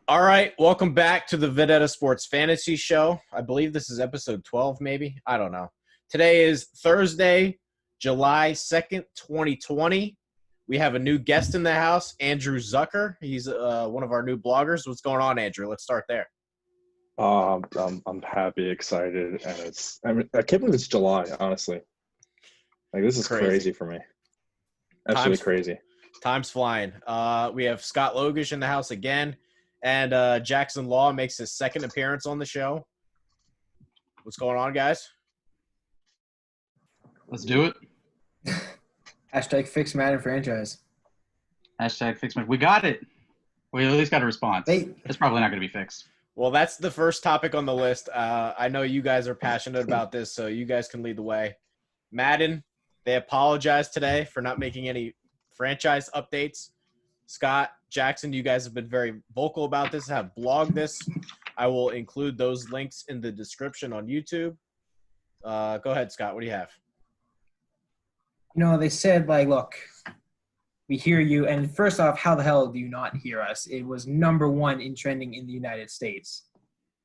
All right, welcome back to the Vendetta Sports Fantasy Show. I believe this is episode 12, maybe. I don't know. Today is Thursday, July 2nd, 2020. We have a new guest in the house, Andrew Zucker. He's one of our new bloggers. What's going on, Andrew? Let's start there. I'm happy, excited, and I can't believe it's July, honestly. Like, this is crazy for me. Absolutely crazy. Time's flying. We have Scott Logush in the house again. And Jackson Law makes his second appearance on the show. What's going on, guys? Let's do it. Hashtag fix Madden franchise. Hashtag fix Madden. We got it. We at least got a response. It's probably not going to be fixed. Well, that's the first topic on the list. I know you guys are passionate about this, so you guys can lead the way. Madden, they apologized today for not making any franchise updates. Scott, Jackson, you guys have been very vocal about this, have blogged this. I will include those links in the description on YouTube. Go ahead, Scott. What do you have? They said, look, we hear you. And first off, how the hell do you not hear us? It was #1 in trending in the United States.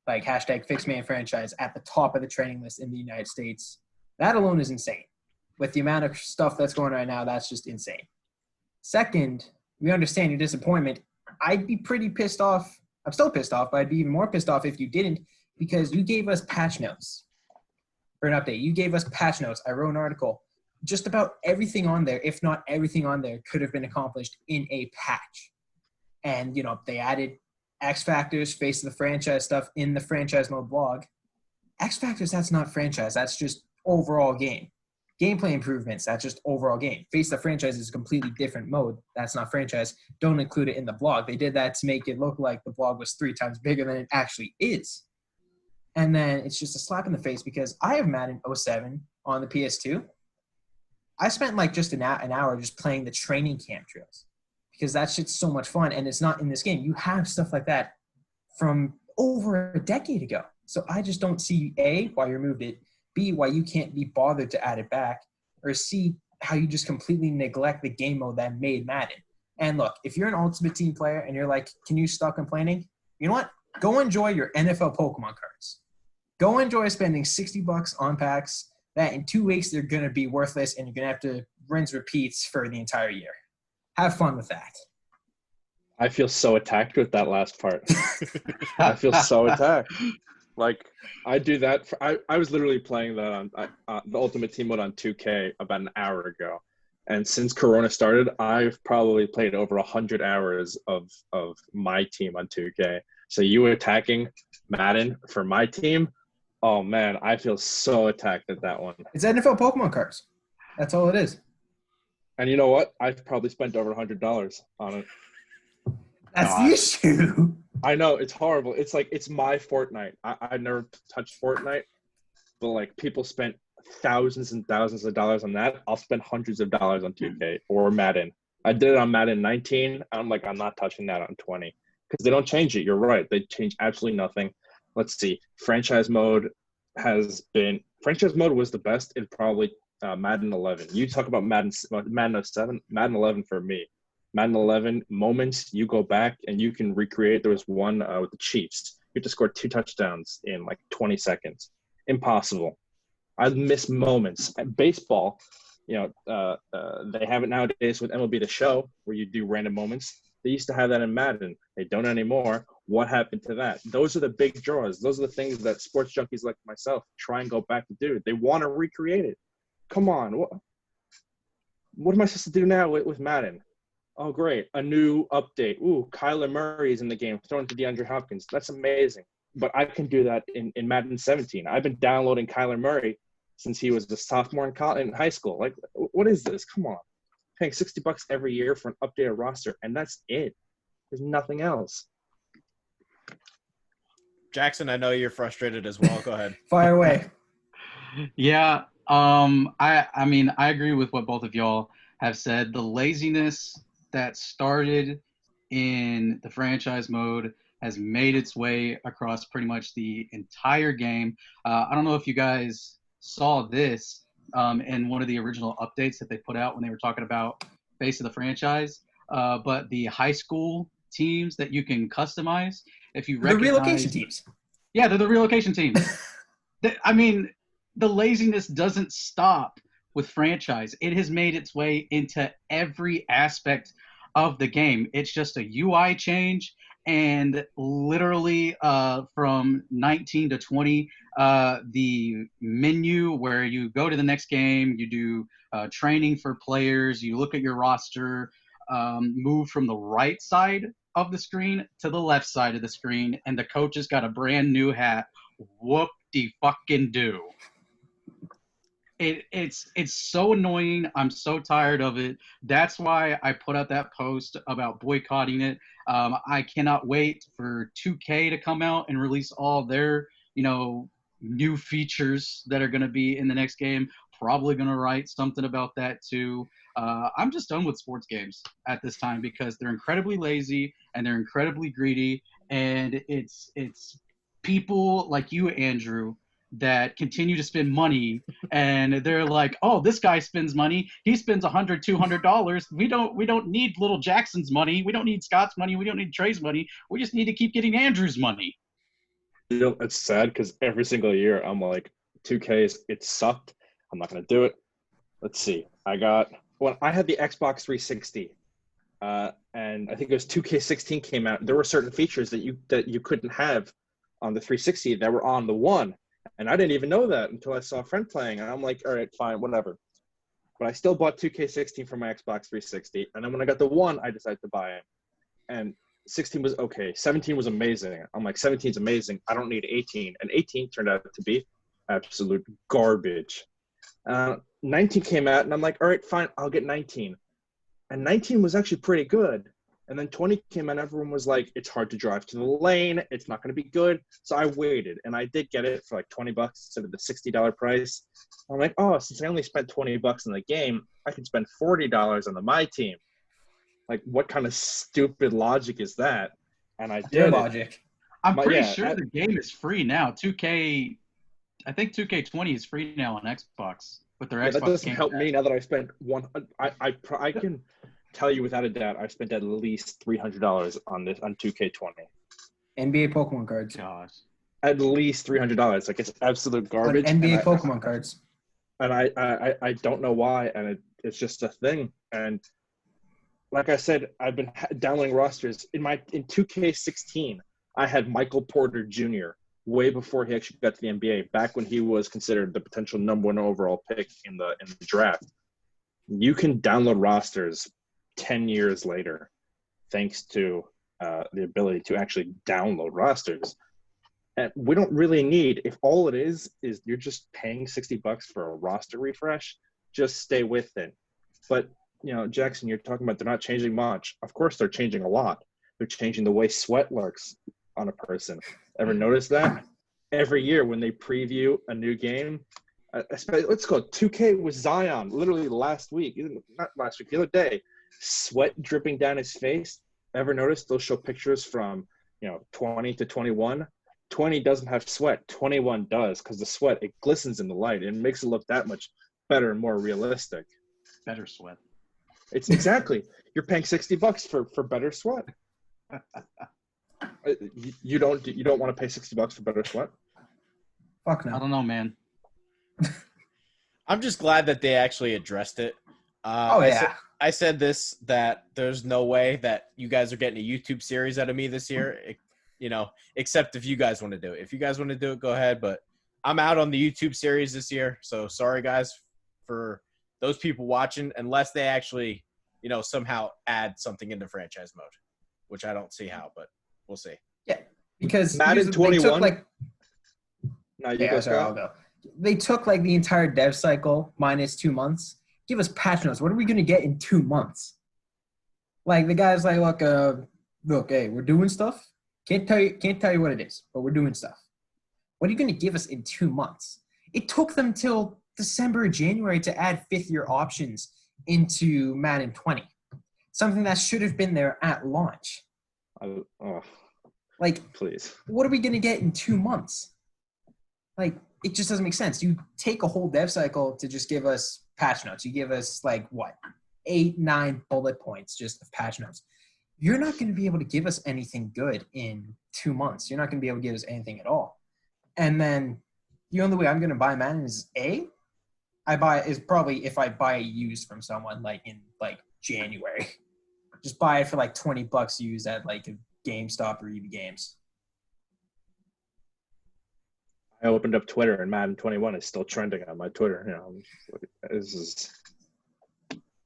Hashtag fix man franchise at the top of the trending list in the United States. That alone is insane. With the amount of stuff that's going on right now, that's just insane. Second, we understand your disappointment. I'd be pretty pissed off. I'm still pissed off, but I'd be even more pissed off if you didn't, because you gave us patch notes for an update. You gave us patch notes. I wrote an article. Just about everything on there, if not everything on there, could have been accomplished in a patch. And, they added X Factors, face of the franchise stuff in the franchise mode blog. X Factors, that's not franchise. That's just overall game. Gameplay improvements, that's just overall game. Face the franchise is a completely different mode. That's not franchise. Don't include it in the blog. They did that to make it look like the blog was 3 times bigger than it actually is. And then it's just a slap in the face because I have Madden 07 on the PS2. I spent just an hour just playing the training camp drills because that shit's so much fun, and it's not in this game. You have stuff like that from over a decade ago. So I just don't see, A, why you removed it, B, why you can't be bothered to add it back, or C, how you just completely neglect the game mode that made Madden. And look, if you're an Ultimate Team player and you're like, can you stop complaining? You know what? Go enjoy your NFL Pokemon cards. Go enjoy spending $60 on packs that in 2 weeks they're going to be worthless and you're going to have to rinse repeats for the entire year. Have fun with that. I feel so attacked with that last part. I feel so attacked. I do that. I was literally playing that on the Ultimate Team mode on 2K about an hour ago. And since Corona started, I've probably played over 100 hours of my team on 2K. So you attacking Madden for my team, oh, man, I feel so attacked at that one. It's NFL Pokemon cards. That's all it is. And you know what? I've probably spent over $100 on it. That's the issue. I know, it's horrible. It's it's my Fortnite. I never touched Fortnite, but people spent thousands and thousands of dollars on that. I'll spend hundreds of dollars on 2K or Madden. I did it on Madden 19. I'm not touching that on 20 because they don't change it. You're right. They change absolutely nothing. Let's see. Franchise mode was the best in probably Madden 11. You talk about Madden 07, Madden 11 for me. Madden 11 moments, you go back and you can recreate. There was one with the Chiefs. You have to score 2 touchdowns in 20 seconds. Impossible. I miss moments. At baseball, they have it nowadays with MLB The Show where you do random moments. They used to have that in Madden. They don't anymore. What happened to that? Those are the big draws. Those are the things that sports junkies like myself try and go back to do. They want to recreate it. Come on. What am I supposed to do now with Madden? Oh, great. A new update. Ooh, Kyler Murray is in the game, thrown to DeAndre Hopkins. That's amazing. But I can do that in Madden 17. I've been downloading Kyler Murray since he was a sophomore in high school. What is this? Come on. Paying $60 every year for an updated roster, and that's it. There's nothing else. Jackson, I know you're frustrated as well. Go ahead. Fire away. Yeah. I agree with what both of y'all have said. The laziness that started in the franchise mode has made its way across pretty much the entire game. I don't know if you guys saw this in one of the original updates that they put out when they were talking about face of the franchise, but the high school teams that you can customize. If you The recognize, relocation teams. Yeah, they're the relocation teams. I mean, the laziness doesn't stop with franchise. It has made its way into every aspect of the game. It's just a UI change, and literally from 19 to 20, the menu where you go to the next game, you do training for players, you look at your roster, move from the right side of the screen to the left side of the screen, and the coach has got a brand new hat. Whoop-de-fucking-do. It's so annoying. I'm so tired of it. That's why I put out that post about boycotting it. I cannot wait for 2K to come out and release all their, new features that are going to be in the next game. Probably going to write something about that too. I'm just done with sports games at this time because they're incredibly lazy and they're incredibly greedy, and it's people like you, Andrew, that continue to spend money, and they're like, oh, this guy spends money. He spends $100, $200. We don't need little Jackson's money. We don't need Scott's money. We don't need Trey's money. We just need to keep getting Andrew's money. It's sad because every single year I'm like, 2K, it sucked. I'm not going to do it. Let's see. I had the Xbox 360, and I think it was 2K16 came out. There were certain features that you couldn't have on the 360 that were on the One. And I didn't even know that until I saw a friend playing. And I'm like, all right, fine, whatever. But I still bought 2K16 for my Xbox 360. And then when I got the One, I decided to buy it. And 16 was okay. 17 was amazing. I'm like, 17 is amazing. I don't need 18. And 18 turned out to be absolute garbage. 19 came out, and I'm like, all right, fine, I'll get 19. And 19 was actually pretty good. And then 20 came out, and everyone was like, it's hard to drive to the lane. It's not going to be good. So I waited, and I did get it for like $20 instead of the $60 price. I'm like, oh, since I only spent $20 in the game, I can spend $40 on my team. Like, what kind of stupid logic is that? And I Their did logic. I'm pretty sure the game is free now. 2K, I think 2K20 is free now on Xbox with their Xbox. That doesn't help me now that I spent I can tell you without a doubt I spent at least $300 on 2K20. NBA Pokemon cards. Gosh. At least $300. Like, it's absolute garbage. NBA Pokemon cards. And I don't know why, and it's just a thing. And like I said, I've been downloading rosters in 2K16. I had Michael Porter Jr. way before he actually got to the NBA, back when he was considered the potential number 1 overall pick in the draft. You can download rosters 10 years later, thanks to the ability to actually download rosters. And we don't really need, if all it is you're just paying $60 for a roster refresh, just stay with it. But, Jackson, you're talking about they're not changing much. Of course they're changing a lot. They're changing the way sweat lurks on a person. Ever notice that? Every year when they preview a new game, let's go 2K with Zion, literally last week, not last week, the other day, sweat dripping down his face. Ever notice they'll show pictures from 20 to 21? 20 doesn't have sweat. 21 does, because the sweat, it glistens in the light. It makes it look that much better and more realistic. Better sweat. It's exactly. You're paying $60 for better sweat. You don't want to pay $60 for better sweat? Fuck no. I don't know, man. I'm just glad that they actually addressed it. I said this, that there's no way that you guys are getting a YouTube series out of me this year, except if you guys want to do it. If you guys want to do it, go ahead. But I'm out on the YouTube series this year. So sorry, guys, for those people watching, unless they actually, somehow add something into franchise mode, which I don't see how, but we'll see. Yeah, because Madden 21. I'll go. They took like the entire dev cycle minus 2 months. Give us patch notes. What are we going to get in 2 months? Like, the guy's like, look, hey, we're doing stuff. Can't tell you what it is, but we're doing stuff. What are you going to give us in 2 months? It took them till December or January to add 5th-year options into Madden 20. Something that should have been there at launch. Please. What are we going to get in 2 months? Like, it just doesn't make sense. You take a whole dev cycle to just give us patch notes. You give us, 8, 9 bullet points just of patch notes. you're not going to be able to give us anything good in 2 months. You're not going to be able to give us anything at all. And then the only way I'm going to buy Madden is probably if I buy it used from someone like in like January. Just buy it for like $20 used at like a GameStop or EB Games. I opened up Twitter and Madden 21 is still trending on my Twitter.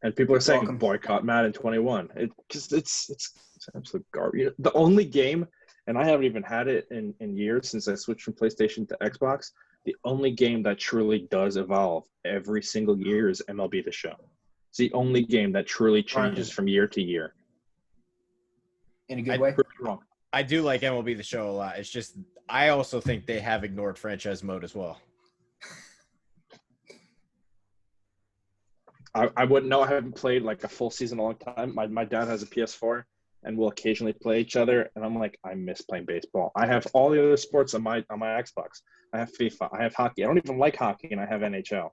And people are saying boycott Madden 21. It's absolute garbage. The only game, and I haven't even had it in years since I switched from PlayStation to Xbox. The only game that truly does evolve every single year is MLB The Show. It's the only game that truly changes from year to year. In a good way? Wrong. I do like MLB The Show a lot. It's just I also think they have ignored franchise mode as well. I wouldn't know. I haven't played like a full season in a long time. My dad has a PS4, and we'll occasionally play each other. And I'm like, I miss playing baseball. I have all the other sports on my Xbox. I have FIFA. I have hockey. I don't even like hockey, and I have NHL.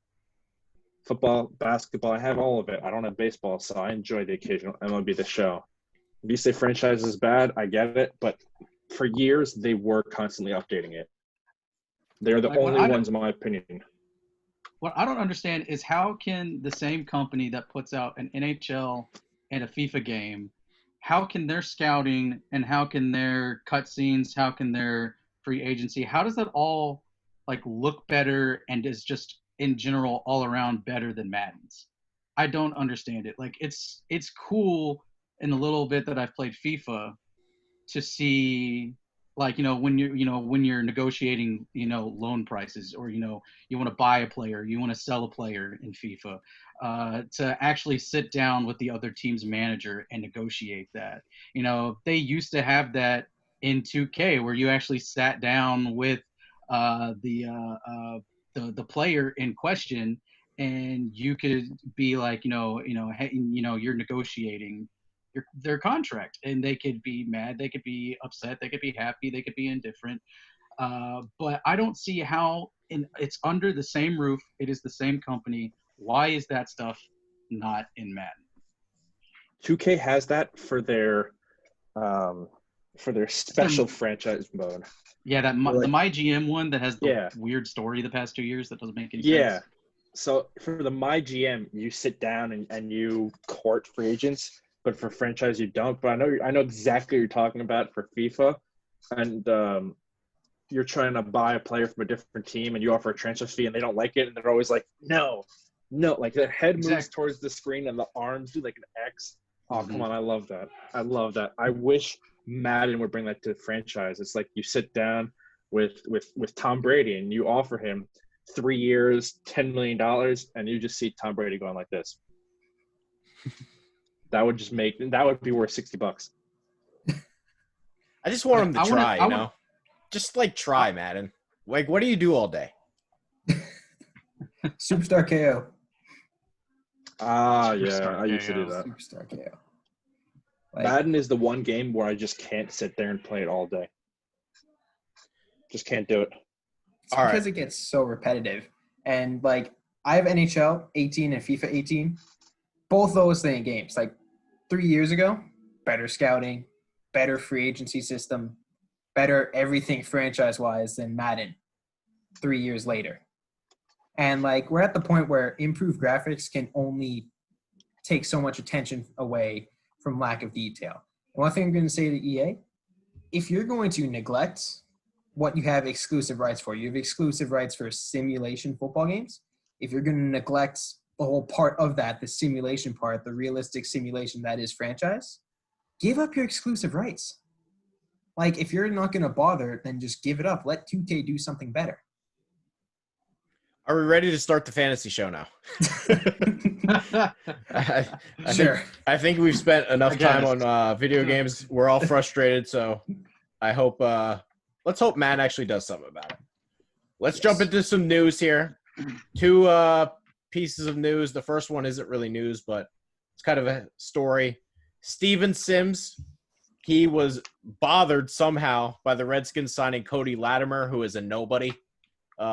Football, basketball. I have all of it. I don't have baseball, so I enjoy the occasional MLB The Show. If you say franchise is bad, I get it. But for years, they were constantly updating it. They're the only ones, in my opinion. What I don't understand is how can the same company that puts out an NHL and a FIFA game, how can their scouting and how can their cutscenes, how can their free agency, how does that all like look better and is just in general all around better than Madden's? I don't understand it. Like it's cool in the little bit that I've played FIFA to see like, when you're negotiating, loan prices or, you want to buy a player, you want to sell a player in FIFA, to actually sit down with the other team's manager and negotiate that. They used to have that in 2K where you actually sat down with the player in question and you could be like, hey, you're negotiating their contract, and they could be mad, they could be upset, they could be happy, they could be indifferent. But I don't see how it's under the same roof. It is the same company. Why is that stuff not in Madden? 2K has that for their special franchise mode. Yeah, the My GM one that has the weird story the past 2 years that doesn't make any sense. Yeah. So for the My GM, you sit down and you court free agents. But for franchise, you don't. But I know exactly what you're talking about for FIFA, and you're trying to buy a player from a different team, and you offer a transfer fee, and they don't like it, and they're always like, no, like the head moves towards the screen, and the arms do like an X. Oh, come on, I love that. I wish Madden would bring that to the franchise. It's like you sit down with Tom Brady, and you offer him 3 years, $10 million, and you just see Tom Brady going like this. That would be worth $60. I just want him to try, just like try, Madden. Like, what do you do all day? Superstar KO. I used to do that. Superstar KO. Madden is the one game where I just can't sit there and play it all day. Just can't do it. It's because it gets so repetitive. And, like, I have NHL 18 and FIFA 18. Both those things games. Like, 3 years ago, better scouting, better free agency system, better everything franchise-wise than Madden 3 years later. And, like, we're at the point where improved graphics can only take so much attention away from lack of detail. And one thing I'm going to say to EA, if you're going to neglect what you have exclusive rights for, you have exclusive rights for simulation football games. If you're going to neglect the whole part of that, the simulation part, the realistic simulation that is franchise, give up your exclusive rights. Like, if you're not going to bother, then just give it up. Let 2K do something better. Are we ready to start the fantasy show now? I think we've spent enough time on video games. We're all frustrated, so I hope let's hope Matt actually does something about it. Let's jump into some news here. Two pieces of news. The first one isn't really news, but it's kind of a story. Steven Sims, he was bothered somehow by the Redskins signing Cody Latimer, who is a nobody.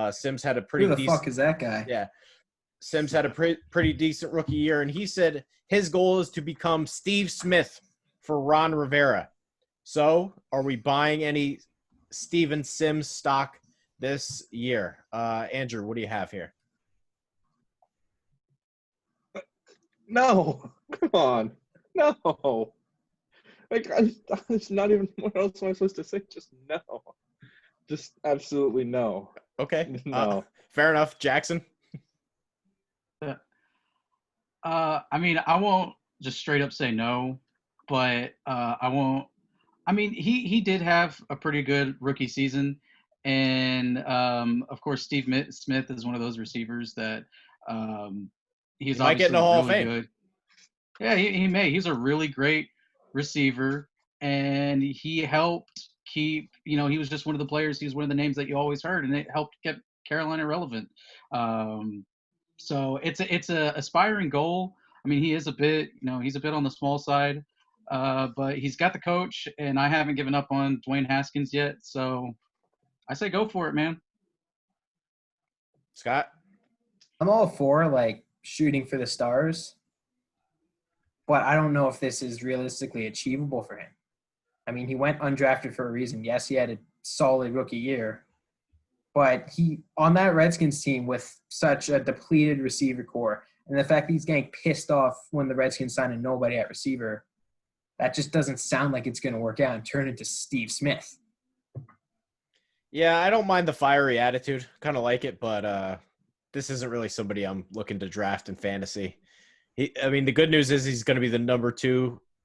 Sims had a pretty Who the fuck is that guy? Yeah. Sims had a pretty decent rookie year, and he said his goal is to become Steve Smith for Ron Rivera. So, are we buying any Steven Sims stock this year? Andrew, what do you have here? No, come on, no. Like, it's not even. What else am I supposed to say? Just no. Just absolutely no. Okay. No. Fair enough. Jackson? I mean, I won't just straight up say no, but I won't. I mean, he did have a pretty good rookie season, and of course, Smith is one of those receivers that he's He might get in the obviously Hall of really Fame. good. Yeah, he may. He's a really great receiver, and he helped keep. He was just one of the players. He was one of the names that you always heard, and it helped keep Carolina relevant. So it's a aspiring goal. I mean, he is a bit, he's a bit on the small side, but he's got the coach, and I haven't given up on Dwayne Haskins yet. So I say go for it, man. Scott? I'm all for like shooting for the stars, but I don't know if this is realistically achievable for him. I mean, he went undrafted for a reason. Yes, he had a solid rookie year, but he on that Redskins team with such a depleted receiver core, and the fact that he's getting pissed off when the Redskins sign a nobody at receiver, that just doesn't sound like it's going to work out and turn into Steve Smith. Yeah, I don't mind the fiery attitude. Kind of like it, but this isn't really somebody I'm looking to draft in fantasy. I mean, the good news is he's going to be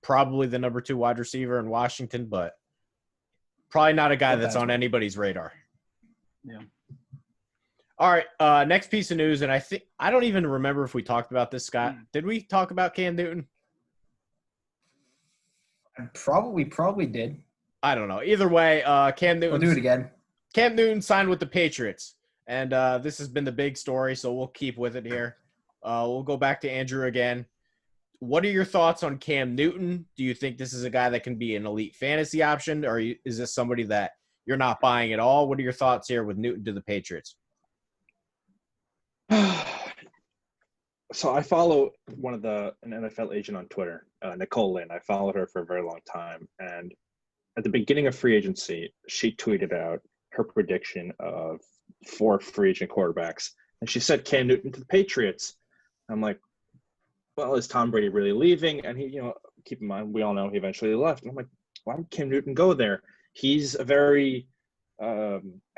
probably the number 2 wide receiver in Washington, but probably not a guy that's on anybody's radar. Yeah. All right, next piece of news, and I don't even remember if we talked about this, Scott. Did we talk about Cam Newton? Probably did. I don't know. Either way, Cam Newton. We'll do it again. Cam Newton signed with the Patriots, and this has been the big story, so we'll keep with it here. We'll go back to Andrew again. What are your thoughts on Cam Newton? Do you think this is a guy that can be an elite fantasy option, or is this somebody that you're not buying at all? What are your thoughts here with Newton to the Patriots? So I follow an NFL agent on Twitter, Nicole Lynn. I followed her for a very long time, and at the beginning of free agency, she tweeted out her prediction of 4 free agent quarterbacks, and she said Cam Newton to the Patriots. I'm like, well, is Tom Brady really leaving? And he, keep in mind, we all know he eventually left. And I'm like, why would Cam Newton go there? He's a very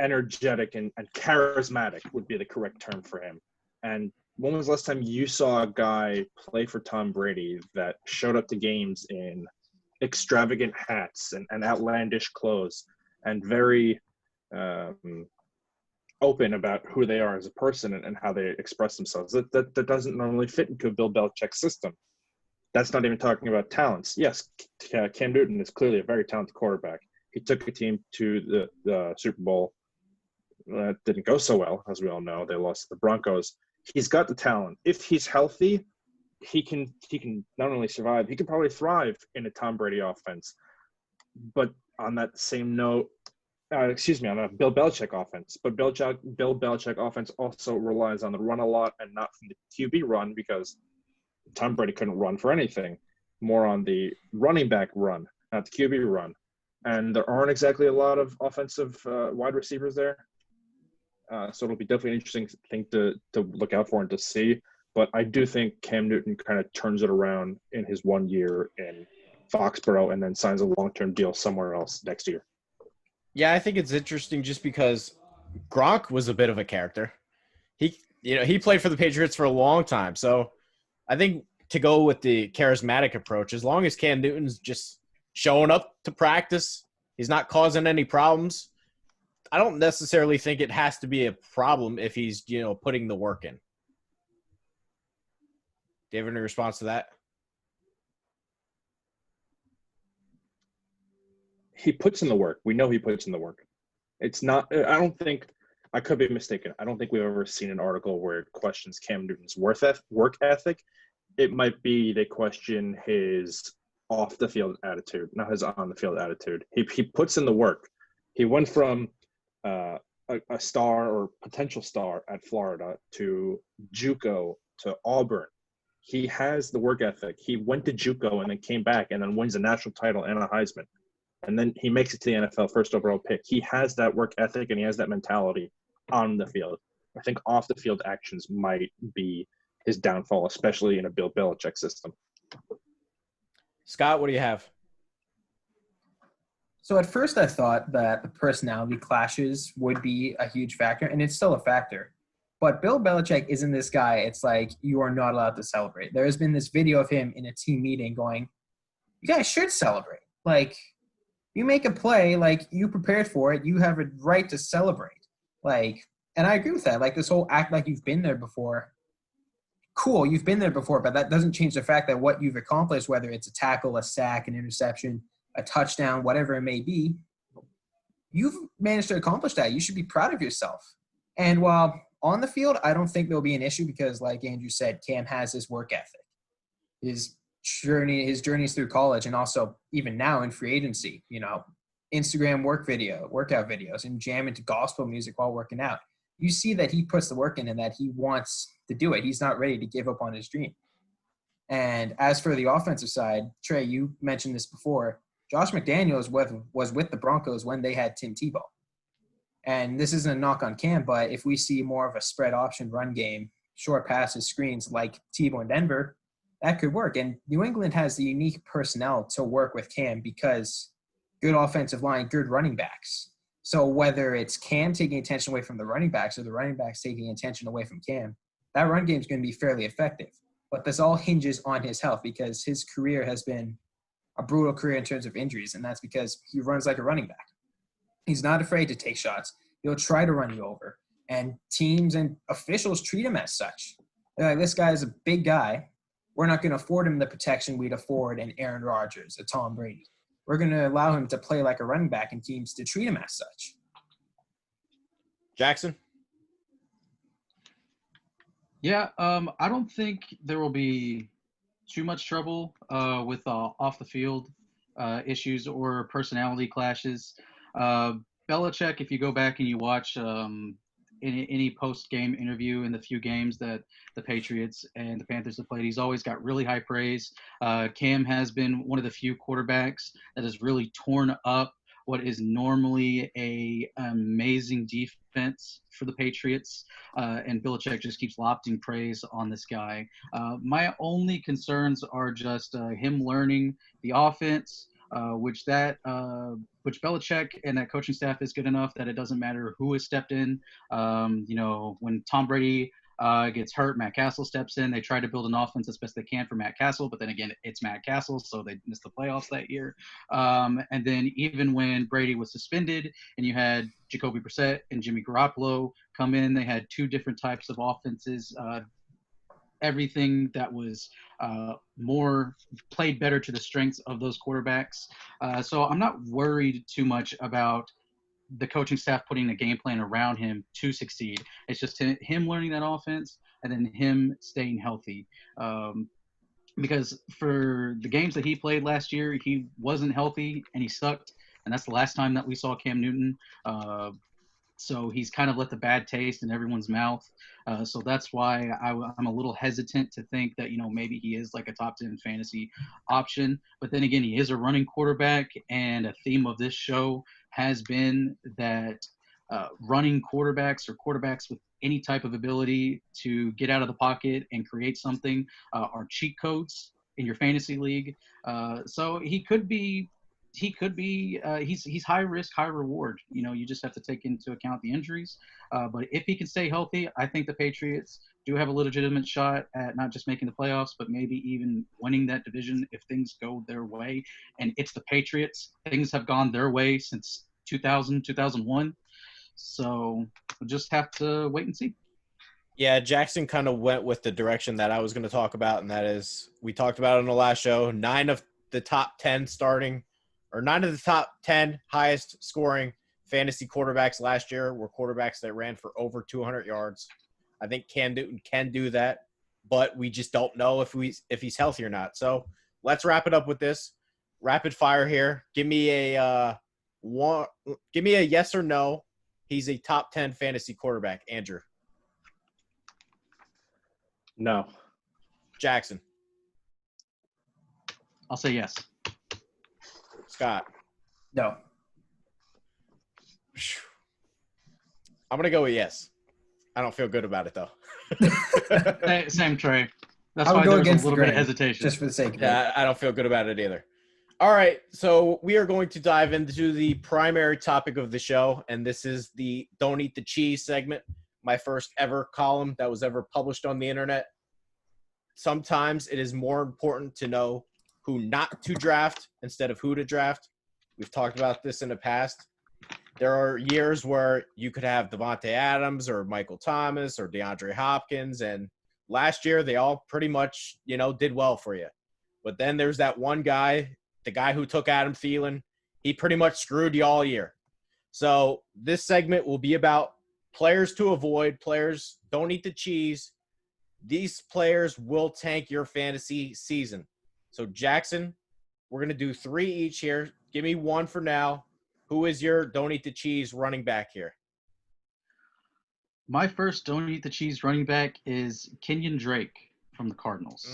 energetic and charismatic would be the correct term for him. And when was the last time you saw a guy play for Tom Brady that showed up to games in extravagant hats and outlandish clothes and very open about who they are as a person and how they express themselves? That doesn't normally fit into a Bill Belichick system. That's not even talking about talents. Yes, Cam Newton is clearly a very talented quarterback. He took a team to the Super Bowl. That didn't go so well, as we all know. They lost to the Broncos. He's got the talent. If he's healthy, he can not only survive, he can probably thrive in a Tom Brady offense. But on that same note, on a Bill Belichick offense. But Bill Belichick offense also relies on the run a lot and not from the QB run, because Tom Brady couldn't run for anything. More on the running back run, not the QB run. And there aren't exactly a lot of offensive wide receivers there. So it'll be definitely an interesting thing to look out for and to see. But I do think Cam Newton kind of turns it around in his 1 year in Foxborough and then signs a long-term deal somewhere else next year. Yeah, I think it's interesting just because Gronk was a bit of a character. He played for the Patriots for a long time. So I think to go with the charismatic approach, as long as Cam Newton's just showing up to practice, he's not causing any problems, I don't necessarily think it has to be a problem if he's, putting the work in. Do you have any response to that? He puts in the work. We know he puts in the work. It's not – I don't think – I could be mistaken. I don't think we've ever seen an article where it questions Cam Newton's work ethic. It might be they question his off-the-field attitude, not his on-the-field attitude. He puts in the work. He went from a star or potential star at Florida to JUCO to Auburn He has the work ethic. He went to JUCO and then came back and then wins a national title and a Heisman. And then he makes it to the NFL first overall pick. He has that work ethic and he has that mentality on the field. I think off the field actions might be his downfall, especially in a Bill Belichick system. Scott, what do you have? So at first I thought that the personality clashes would be a huge factor, and it's still a factor. But Bill Belichick isn't this guy. It's like you are not allowed to celebrate. There has been this video of him in a team meeting going, you guys should celebrate. Like, you make a play, like, you prepared for it. You have a right to celebrate. Like, and I agree with that. Like, this whole act like you've been there before. Cool, you've been there before, but that doesn't change the fact that what you've accomplished, whether it's a tackle, a sack, an interception, a touchdown, whatever it may be, you've managed to accomplish that. You should be proud of yourself. And while on the field, I don't think there'll be an issue because, like Andrew said, Cam has his work ethic, his journeys through college, and also even now in free agency. You know, Instagram workout videos, and jamming to gospel music while working out. You see that he puts the work in and that he wants to do it. He's not ready to give up on his dream. And as for the offensive side, Trey, you mentioned this before. Josh McDaniels was with the Broncos when they had Tim Tebow. And this isn't a knock on Cam, but if we see more of a spread option run game, short passes, screens like Tebow in Denver, that could work. And New England has the unique personnel to work with Cam because good offensive line, good running backs. So whether it's Cam taking attention away from the running backs or the running backs taking attention away from Cam, that run game is going to be fairly effective. But this all hinges on his health because his career has been a brutal career in terms of injuries, and that's because he runs like a running back. He's not afraid to take shots. He'll try to run you over. And teams and officials treat him as such. They're like, this guy is a big guy. We're not going to afford him the protection we'd afford an Aaron Rodgers, a Tom Brady. We're going to allow him to play like a running back and teams to treat him as such. Jackson? Yeah, I don't think there will be too much trouble with off the field issues or personality clashes. Belichick, if you go back and you watch any post-game interview in the few games that the Patriots and the Panthers have played, he's always got really high praise. Cam has been one of the few quarterbacks that has really torn up what is normally an amazing defense for the Patriots, and Belichick just keeps lofting praise on this guy. My only concerns are just him learning the offense, which Belichick and that coaching staff is good enough that it doesn't matter who has stepped in. When Tom Brady gets hurt, Matt Castle steps in. They try to build an offense as best they can for Matt Castle, but then again, it's Matt Castle, so they missed the playoffs that year. And then even when Brady was suspended and you had Jacoby Brissett and Jimmy Garoppolo come in, they had two different types of offenses. Everything that was more played better to the strengths of those quarterbacks. So I'm not worried too much about the coaching staff putting a game plan around him to succeed. It's just him learning that offense and then him staying healthy. Because for the games that he played last year, he wasn't healthy and he sucked. And that's the last time that we saw Cam Newton. So he's kind of let the bad taste in everyone's mouth. So that's why I'm a little hesitant to think that, maybe he is like a top 10 fantasy option. But then again, he is a running quarterback, and a theme of this show has been that running quarterbacks or quarterbacks with any type of ability to get out of the pocket and create something are cheat codes in your fantasy league. So he's high risk, high reward. You just have to take into account the injuries. But if he can stay healthy, I think the Patriots do have a legitimate shot at not just making the playoffs, but maybe even winning that division if things go their way. And it's the Patriots. Things have gone their way since 2000, 2001. So we'll just have to wait and see. Yeah, Jackson kind of went with the direction that I was going to talk about, and that is we talked about it on the last show. 9 of the top 10 highest scoring fantasy quarterbacks last year were quarterbacks that ran for over 200 yards. I think Cam Newton can do that, but we just don't know if he's healthy or not. So let's wrap it up with this rapid fire here. Give me a yes or no. He's a top 10 fantasy quarterback. Andrew. No. Jackson. I'll say yes. Scott. No. I'm going to go with yes. I don't feel good about it, though. Same, Trey. That's I would why go there was a against the little bit of grain, hesitation. just for the sake of it. Yeah, I don't feel good about it either. All right, so we are going to dive into the primary topic of the show, and this is the Don't Eat the Cheese segment, my first ever column that was ever published on the internet. Sometimes it is more important to know who not to draft instead of who to draft. We've talked about this in the past. There are years where you could have Devontae Adams or Michael Thomas or DeAndre Hopkins, and last year they all pretty much, did well for you. But then there's that one guy, the guy who took Adam Thielen. He pretty much screwed you all year. So this segment will be about players to avoid, players don't eat the cheese. These players will tank your fantasy season. So Jackson, we're going to do 3 each here. Give me one for now. Who is your don't eat the cheese running back here? My first don't eat the cheese running back is Kenyon Drake from the Cardinals.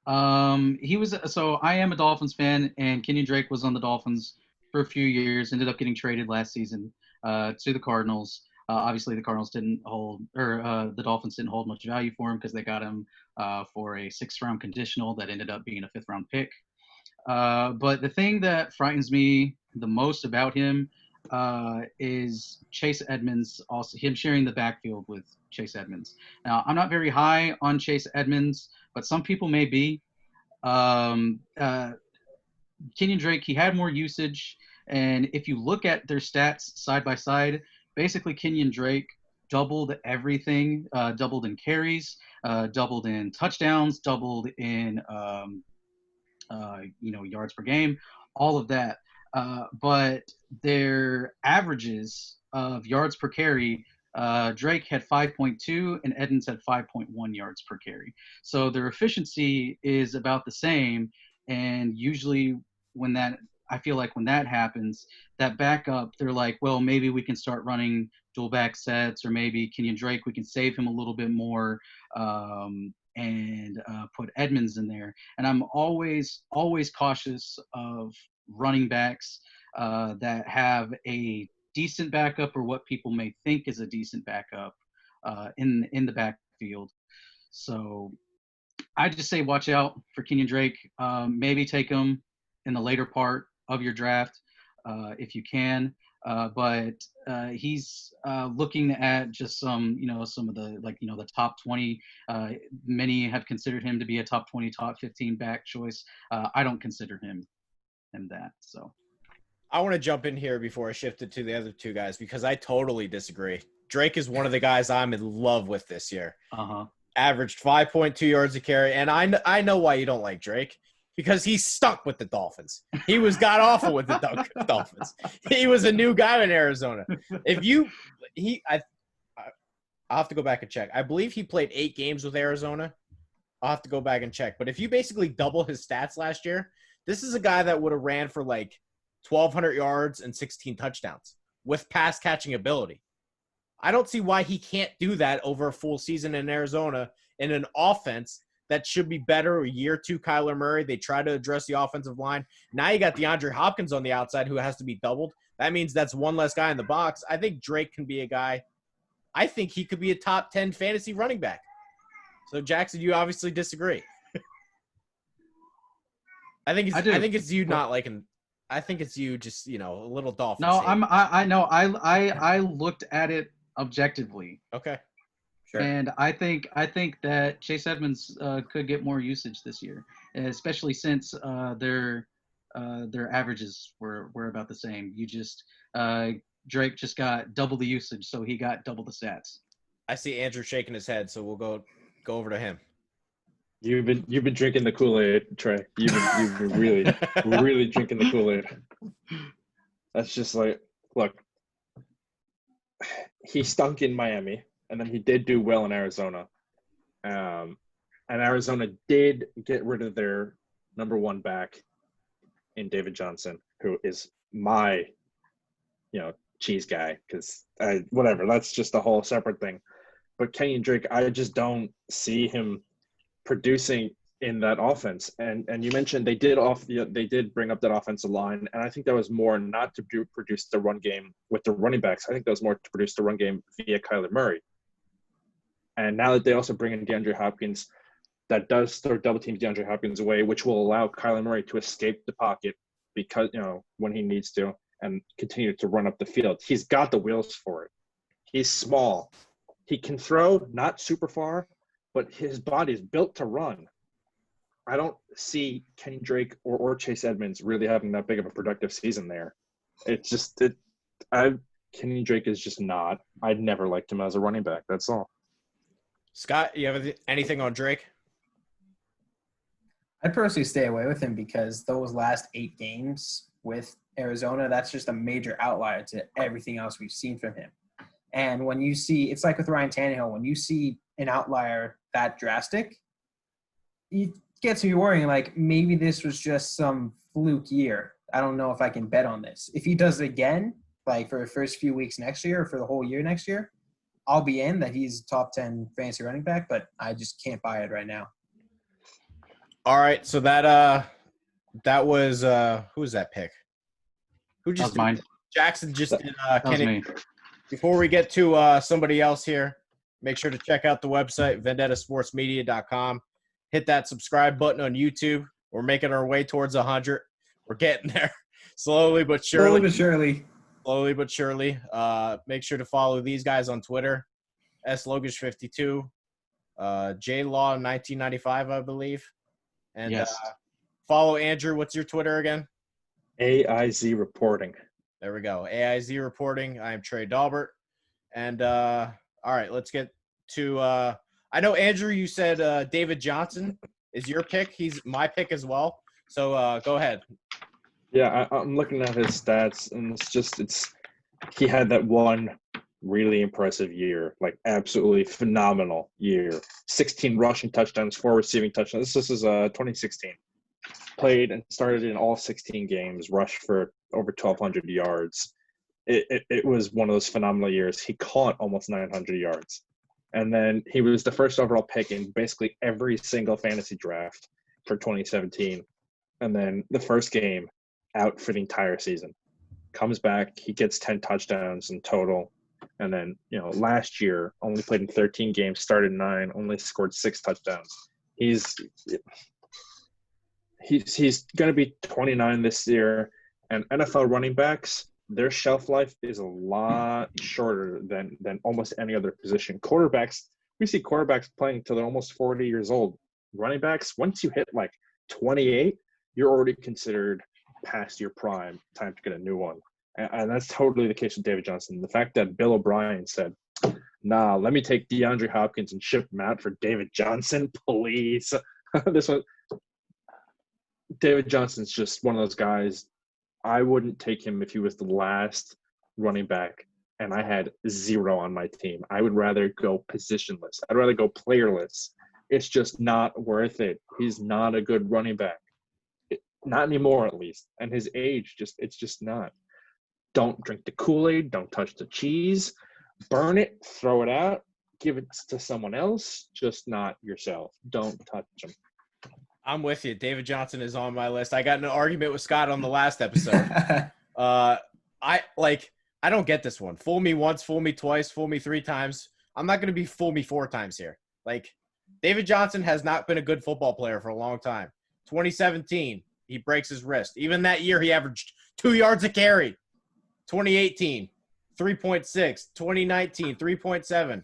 So I am a Dolphins fan, and Kenyon Drake was on the Dolphins for a few years, ended up getting traded last season to the Cardinals. Obviously the Dolphins didn't hold much value for him because they got him for a 6th-round conditional that ended up being a 5th-round pick. But the thing that frightens me the most about him is Chase Edmonds, also him sharing the backfield with Chase Edmonds. Now, I'm not very high on Chase Edmonds, but some people may be. Kenyon Drake, he had more usage, and if you look at their stats side by side, basically Kenyon Drake doubled everything, doubled in carries, doubled in touchdowns, doubled in yards per game, all of that. But their averages of yards per carry, Drake had 5.2 and Edmonds had 5.1 yards per carry. So their efficiency is about the same. And usually I feel like when that happens, that backup, they're like, well, maybe we can start running dual back sets, or maybe Kenyon Drake, we can save him a little bit more. And put Edmonds in there. And I'm always cautious of running backs that have a decent backup, or what people may think is a decent backup in the backfield. So I just say watch out for Kenyon Drake. Maybe take him in the later part of your draft if you can. But he's looking at just some of the the top 20. Many have considered him to be a top 20, top 15 back choice. I don't consider him that. So I want to jump in here before I shift it to the other two guys because I totally disagree. Drake is one of the guys I'm in love with this year. Averaged 5.2 yards a carry, and I know why you don't like Drake. Because he's stuck with the Dolphins. He was god-awful with the Dolphins. He was a new guy in Arizona. I'll have to go back and check. I believe he played 8 games with Arizona. I'll have to go back and check. But if you basically double his stats last year, this is a guy that would have ran for like 1,200 yards and 16 touchdowns with pass-catching ability. I don't see why he can't do that over a full season in Arizona in an offense that should be better. Year 2, Kyler Murray. They try to address the offensive line. Now you got DeAndre Hopkins on the outside who has to be doubled. That means that's one less guy in the box. I think Drake can be a guy. I think he could be a top 10 fantasy running back. So, Jackson, you obviously disagree. I think it's you not liking. I think it's you just, a little Dolphins. No, I know. I looked at it objectively. Okay. Sure. And I think that Chase Edmonds could get more usage this year, especially since their averages were about the same. Drake just got double the usage, so he got double the stats. I see Andrew shaking his head, so we'll go over to him. You've been drinking the Kool-Aid, Trey. You've been really drinking the Kool-Aid. That's just like, look, he stunk in Miami. And then he did do well in Arizona. And Arizona did get rid of their number 1 back in David Johnson, who is my, cheese guy. Because whatever, that's just a whole separate thing. But Kenyon Drake, I just don't see him producing in that offense. And you mentioned they did bring up that offensive line, and I think that was more not to produce the run game with the running backs. I think that was more to produce the run game via Kyler Murray. And now that they also bring in DeAndre Hopkins, that does throw double team DeAndre Hopkins away, which will allow Kyler Murray to escape the pocket because when he needs to and continue to run up the field. He's got the wheels for it. He's small. He can throw not super far, but his body is built to run. I don't see Kenny Drake or Chase Edmonds really having that big of a productive season there. It's just Kenny Drake is just not. I'd never liked him as a running back. That's all. Scott, you have anything on Drake? I'd personally stay away with him because those last 8 games with Arizona, that's just a major outlier to everything else we've seen from him. And when you see, it's like with Ryan Tannehill, when you see an outlier that drastic, it gets me worrying, like maybe this was just some fluke year. I don't know if I can bet on this. If he does it again, like for the first few weeks next year or for the whole year next year, I'll be in that he's top 10 fantasy running back, but I just can't buy it right now. All right, so that was who was that pick? Who just that was mine. Jackson just did That was Kenny. me. Before we get to somebody else here, make sure to check out the website, vendettasportsmedia.com. Hit that subscribe button on YouTube. We're making our way towards 100. We're getting there slowly but surely. Slowly but surely. Make sure to follow these guys on Twitter, Logush52, JLaw1995, I believe. And yes. Follow Andrew. What's your Twitter again? AIZ Reporting. There we go. AIZ Reporting. I am Trey Daubert. And all right, let's get to I know, Andrew, you said David Johnson is your pick. He's my pick as well. So go ahead. Yeah, I'm looking at his stats, and he had that one really impressive year, like absolutely phenomenal year. 16 rushing touchdowns, 4 receiving touchdowns. This is 2016. Played and started in all 16 games, rushed for over 1,200 yards. It was one of those phenomenal years. He caught almost 900 yards. And then he was the first overall pick in basically every single fantasy draft for 2017. And then the first game, out for the entire season. Comes back, he gets 10 touchdowns in total. And then, last year, only played in 13 games, started 9, only scored 6 touchdowns. He's going to be 29 this year. And NFL running backs, their shelf life is a lot shorter than almost any other position. Quarterbacks, we see quarterbacks playing until they're almost 40 years old. Running backs, once you hit like 28, you're already considered past your prime, time to get a new one. And that's totally the case with David Johnson. The fact that Bill O'Brien said, nah, let me take DeAndre Hopkins and ship him out for David Johnson, please. This one, David Johnson's just one of those guys. I wouldn't take him if he was the last running back and I had 0 on my team. I would rather go positionless. I'd rather go playerless. It's just not worth it. He's not a good running back. Not anymore, at least. And his age, it's just not. Don't drink the Kool-Aid. Don't touch the cheese. Burn it. Throw it out. Give it to someone else. Just not yourself. Don't touch him. I'm with you. David Johnson is on my list. I got in an argument with Scott on the last episode. I don't get this one. Fool me once, fool me twice, fool me 3 times. I'm not going to be fool me 4 times here. Like, David Johnson has not been a good football player for a long time. 2017, he breaks his wrist. Even that year, he averaged 2 yards a carry. 2018, 3.6. 2019, 3.7.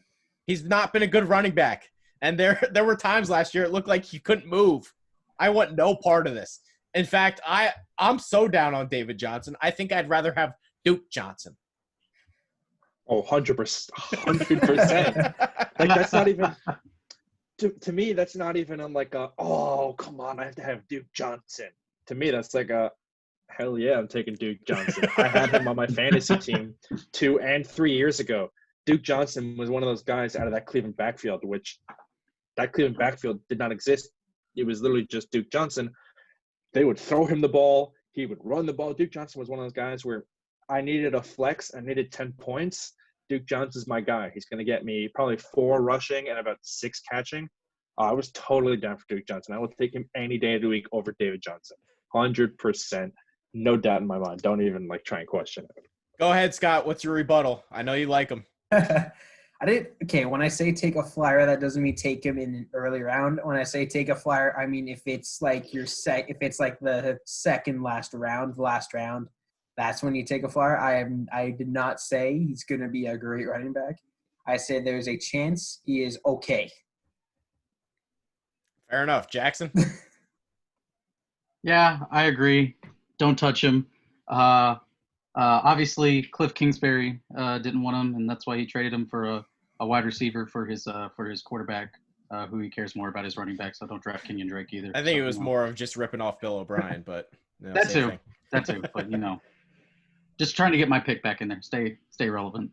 He's not been a good running back. And there were times last year it looked like he couldn't move. I want no part of this. In fact, I'm so down on David Johnson. I think I'd rather have Duke Johnson. Oh, 100%. 100%. Like, that's not even to me, that's not even oh, come on, I have to have Duke Johnson. To me, that's like hell yeah, I'm taking Duke Johnson. I had him on my fantasy team 2 and 3 years ago. Duke Johnson was one of those guys out of that Cleveland backfield, which that Cleveland backfield did not exist. It was literally just Duke Johnson. They would throw him the ball. He would run the ball. Duke Johnson was one of those guys where I needed a flex. I needed 10 points. Duke Johnson's my guy. He's going to get me probably 4 rushing and about 6 catching. I was totally down for Duke Johnson. I will take him any day of the week over David Johnson. 100%. No doubt in my mind. Don't even try and question it. Go ahead, Scott. What's your rebuttal? I know you like him. Okay, when I say take a flyer, that doesn't mean take him in an early round. When I say take a flyer, I mean if it's like if it's like the last round, that's when you take a flyer. I did not say he's going to be a great running back. I said there's a chance he is okay. Fair enough. Jackson? Yeah, I agree. Don't touch him. Obviously, Cliff Kingsbury didn't want him, and that's why he traded him for a wide receiver for his quarterback, who he cares more about his running back. So don't draft Kenyon Drake either. I think it was more of just ripping off Bill O'Brien, but that too. But just trying to get my pick back in there. Stay relevant.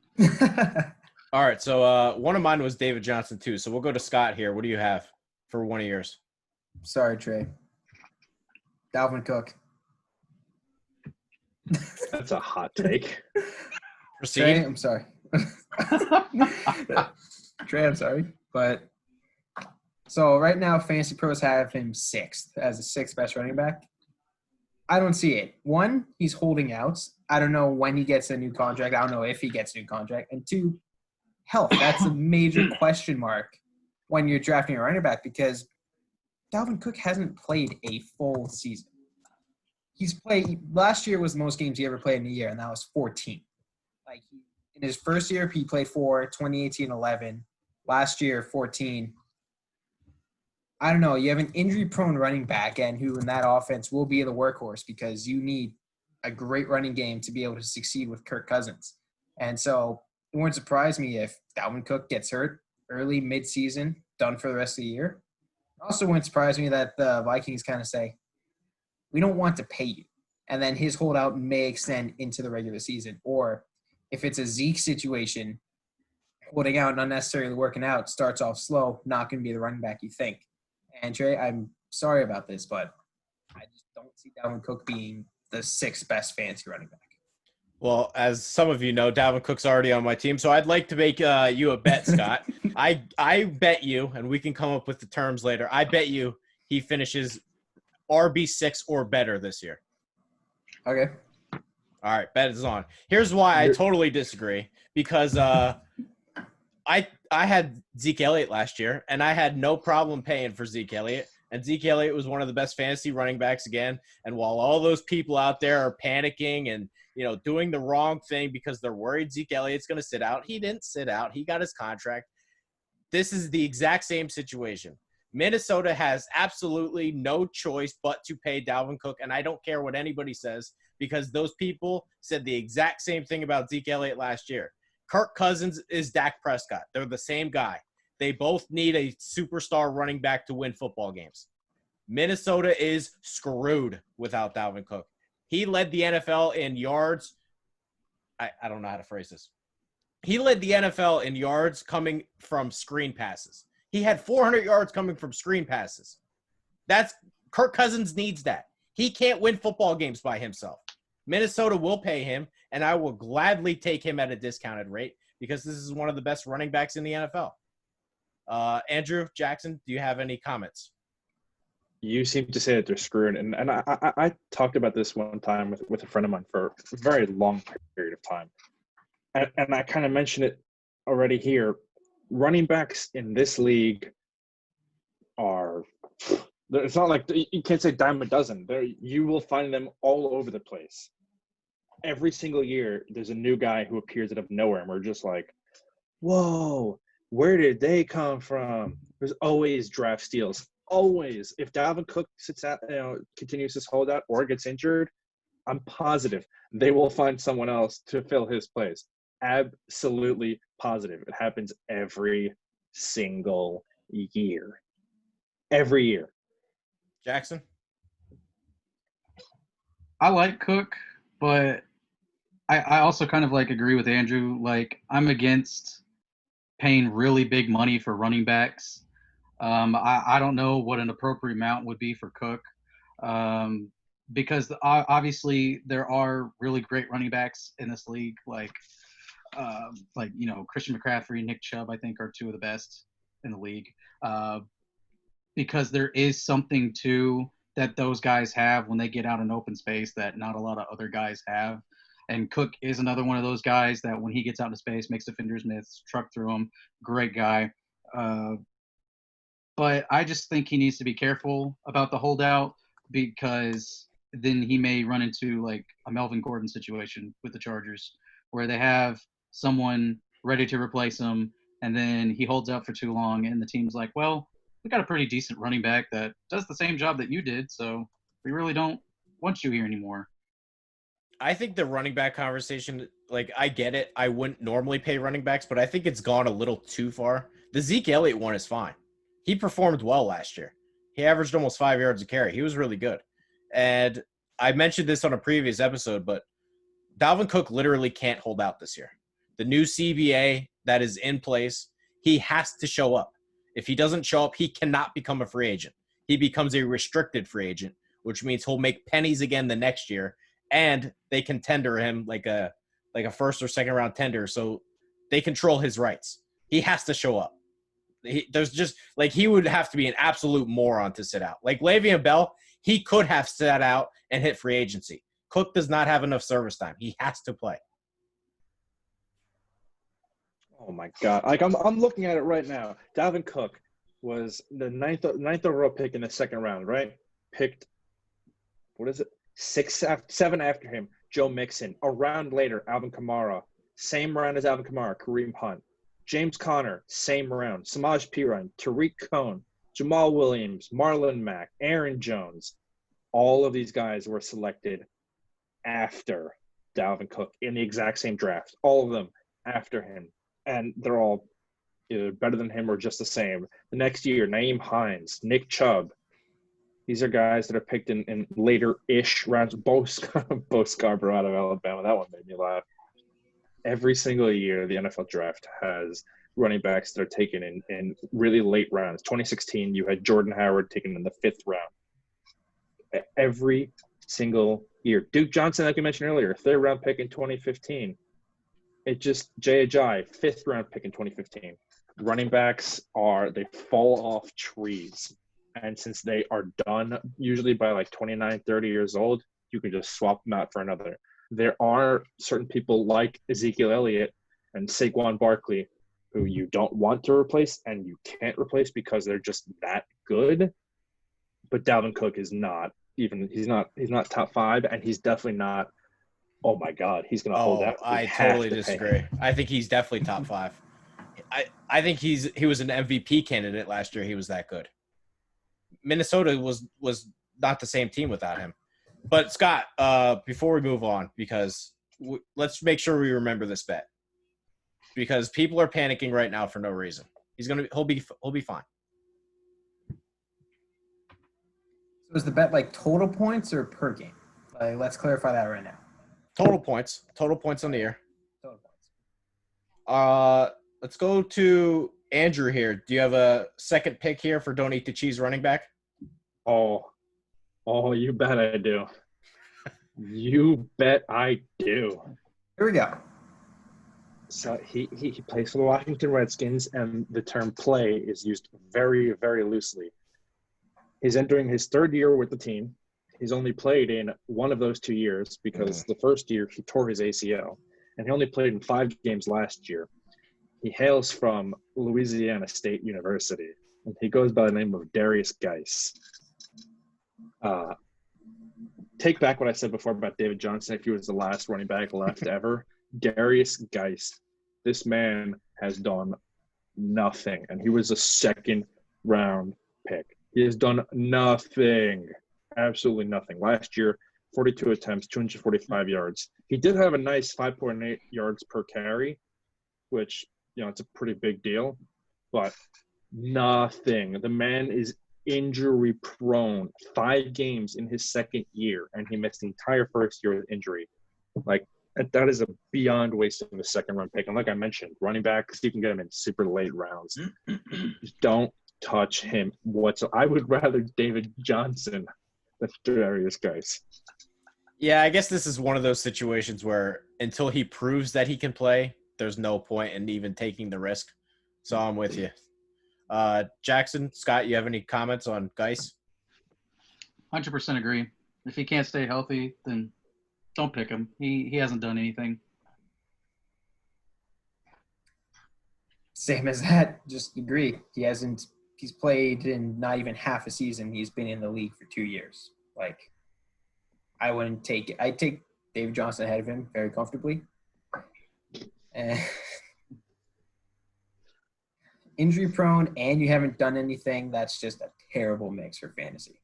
All right, so one of mine was David Johnson too. So we'll go to Scott here. What do you have for one of yours? Sorry, Trey. Dalvin Cook. That's a hot take. Proceed. Trey, I'm sorry. Trey, I'm sorry. But so right now, Fantasy Pros have him 6th as the 6th best running back. I don't see it. 1, he's holding out. I don't know when he gets a new contract. I don't know if he gets a new contract. And 2, health. That's a major question mark when you're drafting a running back because Dalvin Cook hasn't played a full season. Last year was the most games he ever played in a year, and that was 14. In his first year, he played 4, 2018, 11. Last year, 14. I don't know. You have an injury-prone running back, and who in that offense will be the workhorse because you need a great running game to be able to succeed with Kirk Cousins. And so it wouldn't surprise me if Dalvin Cook gets hurt early, mid-season, done for the rest of the year. It also wouldn't surprise me that the Vikings kind of say, we don't want to pay you. And then his holdout may extend into the regular season. Or if it's a Zeke situation, holding out, not necessarily working out, starts off slow, not going to be the running back you think. And Trey, I'm sorry about this, but I just don't see Dalvin Cook being the 6th best fantasy running back. Well, as some of you know, Dalvin Cook's already on my team, so I'd like to make you a bet, Scott. I bet you, and we can come up with the terms later, I bet you he finishes RB6 or better this year. Okay. All right, bet is on. Here's why I totally disagree. Because I had Zeke Elliott last year, and I had no problem paying for Zeke Elliott. And Zeke Elliott was one of the best fantasy running backs again. And while all those people out there are panicking and doing the wrong thing because they're worried Zeke Elliott's going to sit out, he didn't sit out. He got his contract. This is the exact same situation. Minnesota has absolutely no choice but to pay Dalvin Cook, and I don't care what anybody says because those people said the exact same thing about Zeke Elliott last year. Kirk Cousins is Dak Prescott. They're the same guy. They both need a superstar running back to win football games. Minnesota is screwed without Dalvin Cook. He led the NFL in yards. I don't know how to phrase this. He led the NFL in yards coming from screen passes. He had 400 yards coming from screen passes. Kirk Cousins needs that. He can't win football games by himself. Minnesota will pay him, and I will gladly take him at a discounted rate because this is one of the best running backs in the NFL. Andrew, Jackson, do you have any comments? You seem to say that they're screwed, and I talked about this one time with a friend of mine for a very long period of time, and I kind of mentioned it already here. Running backs in this league it's not like you can't say dime a dozen. You will find them all over the place. Every single year, there's a new guy who appears out of nowhere, and we're just like, whoa, where did they come from? There's always draft steals. Always. If Dalvin Cook sits out, continues his holdout or gets injured, I'm positive they will find someone else to fill his place. Absolutely positive. It happens every single year. Every year. Jackson? I like Cook, but I also kind of agree with Andrew. I'm against paying really big money for running backs. I don't know what an appropriate amount would be for Cook because obviously there are really great running backs in this league. like, Christian McCaffrey, Nick Chubb, I think are two of the best in the league. Because there is something that those guys have when they get out in open space that not a lot of other guys have. And Cook is another one of those guys that when he gets out in space, makes defenders miss, truck through him. Great guy. But I just think he needs to be careful about the holdout, because then he may run into like a Melvin Gordon situation with the Chargers, where they have someone ready to replace him, and then he holds out for too long, and the team's like, well, we got a pretty decent running back that does the same job that you did, so we really don't want you here anymore. I think the running back conversation, like, I get it. I wouldn't normally pay running backs, but I think it's gone a little too far. The Zeke Elliott one is fine. He performed well last year. He averaged almost 5 yards a carry. He was really good. And I mentioned this on a previous episode, but Dalvin Cook literally can't hold out this year. The new CBA that is in place, he has to show up. If he doesn't show up, he cannot become a free agent. He becomes a restricted free agent, which means he'll make pennies again the next year, and they can tender him like a first or second round tender, so they control his rights. He has to show up. He would have to be an absolute moron to sit out. Like Le'Veon Bell, he could have sat out and hit free agency. Cook does not have enough service time. He has to play. Oh my God! Like I'm looking at it right now. Dalvin Cook was the ninth overall pick in the second round, right? Picked, what is it? 7 after him, Joe Mixon. A round later, Alvin Kamara. Same round as Alvin Kamara, Kareem Hunt. James Conner, same round. Samaj Piran, Tariq Cohn, Jamal Williams, Marlon Mack, Aaron Jones. All of these guys were selected after Dalvin Cook in the exact same draft. All of them after him. And they're all either better than him or just the same. The next year, Naeem Hines, Nick Chubb. These are guys that are picked in later-ish rounds. Bo Scarborough out of Alabama. That one made me laugh. Every single year, the NFL draft has running backs that are taken in really late rounds. 2016, you had Jordan Howard taken in the 5th round. Every single year. Duke Johnson, like you mentioned earlier, 3rd-round pick in 2015. It just Jay Ajayi, 5th-round pick in 2015. Running backs they fall off trees. And since they are done usually by like 29, 30 years old, you can just swap them out for another. There are certain people like Ezekiel Elliott and Saquon Barkley who you don't want to replace and you can't replace because they're just that good. But Dalvin Cook is not even – he's not top 5, and he's definitely not, oh, my God, he's going to hold out. I totally disagree. I think he's definitely top 5. I think he was an MVP candidate last year. He was that good. Minnesota was not the same team without him. But Scott, before we move on, because let's make sure we remember this bet, because people are panicking right now for no reason. He'll be fine. So is the bet like total points or per game? Let's clarify that right now. Total points on the year. Total points. Let's go to Andrew here. Do you have a second pick here for Don't Eat the Cheese running back? Oh, you bet I do. You bet I do. Here we go. So he plays for the Washington Redskins, and the term play is used very, very loosely. He's entering his 3rd year with the team. He's only played in one of those 2 years because the first year he tore his ACL, and he only played in 5 games last year. He hails from Louisiana State University, and he goes by the name of Darius Geis. Take back what I said before about David Johnson. If he was the last running back left ever, Darius Geis, this man has done nothing, and he was a 2nd-round pick. He has done nothing, absolutely nothing. Last year, 42 attempts, 245 yards. He did have a nice 5.8 yards per carry, which, it's a pretty big deal, but nothing. The man is injury prone. 5 games in his 2nd year, and he missed the entire first year with injury. Like, that is a beyond waste of a 2nd-round pick. And like I mentioned, running backs, you can get him in super late rounds. Just don't touch him whatsoever. I would rather David Johnson than Darius Geis. Yeah, I guess this is one of those situations where until he proves that he can play, there's no point in even taking the risk. So I'm with you. Jackson, Scott, you have any comments on Geis? 100% agree. If he can't stay healthy, then don't pick him. He hasn't done anything. Same as that. Just agree. He's played in not even half a season. He's been in the league for 2 years. Like, I wouldn't take it. I'd take David Johnson ahead of him very comfortably. Injury prone, and you haven't done anything. That's just a terrible mix for fantasy.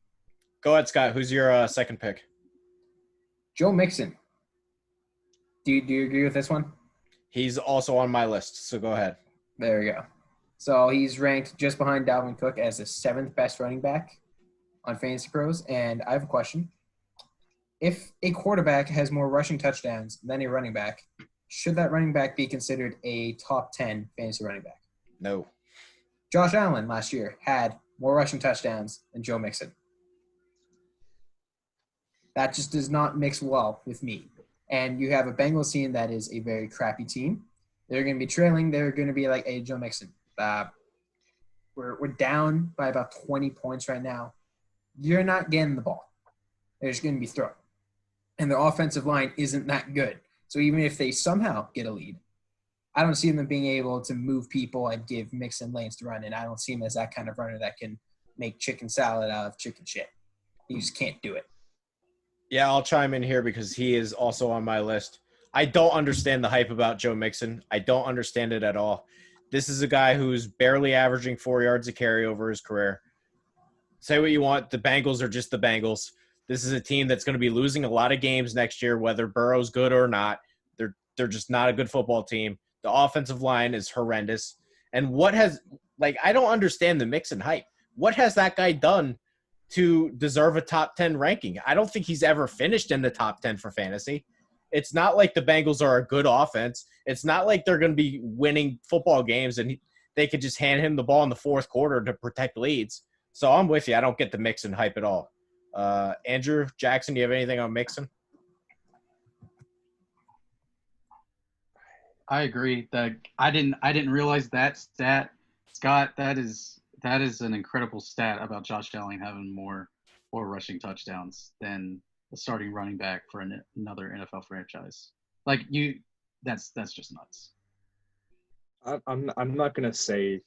Go ahead, Scott. Who's your second pick? Joe Mixon. Do you agree with this one? He's also on my list, so go ahead. There we go. So he's ranked just behind Dalvin Cook as the 7th best running back on Fantasy Pros. And I have a question. If a quarterback has more rushing touchdowns than a running back, should that running back be considered a top 10 fantasy running back? No. Josh Allen last year had more rushing touchdowns than Joe Mixon. That just does not mix well with me. And you have a Bengals team that is a very crappy team. They're going to be trailing. They're going to be like, hey, Joe Mixon, we're down by about 20 points right now. You're not getting the ball. They're just going to be throwing. And their offensive line isn't that good. So even if they somehow get a lead, I don't see them being able to move people and give Mixon lanes to run. And I don't see him as that kind of runner that can make chicken salad out of chicken shit. He just can't do it. Yeah, I'll chime in here because he is also on my list. I don't understand the hype about Joe Mixon. I don't understand it at all. This is a guy who's barely averaging 4 yards a carry over his career. Say what you want. The Bengals are just the Bengals. This is a team that's going to be losing a lot of games next year, whether Burrow's good or not. They're just not a good football team. The offensive line is horrendous. And I don't understand the Mixon hype. What has that guy done to deserve a top 10 ranking? I don't think he's ever finished in the top 10 for fantasy. It's not like the Bengals are a good offense. It's not like they're going to be winning football games and they could just hand him the ball in the fourth quarter to protect leads. So I'm with you. I don't get the Mixon hype at all. Andrew, Jackson, do you have anything on Mixon? I agree that I didn't realize that stat. Scott, that is an incredible stat about Josh Allen having more rushing touchdowns than the starting running back for another NFL franchise. That's just nuts. I'm not gonna say,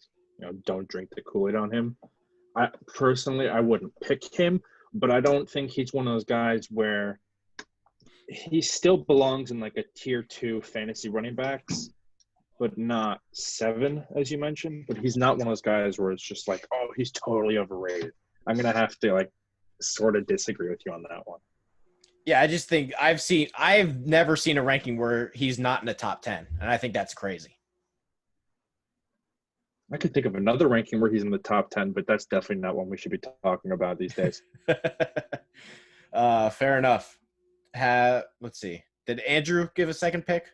don't drink the Kool-Aid on him. I wouldn't pick him, but I don't think he's one of those guys where he still belongs in like a tier 2 fantasy running backs, but not 7, as you mentioned. But he's not one of those guys where it's just like, oh, he's totally overrated. I'm gonna have to sort of disagree with you on that one. Yeah, I just think I've never seen a ranking where he's not in the top 10, and I think that's crazy. I could think of another ranking where he's in the top 10, but that's definitely not one we should be talking about these days. Fair enough. Let's see. Did Andrew give a second pick?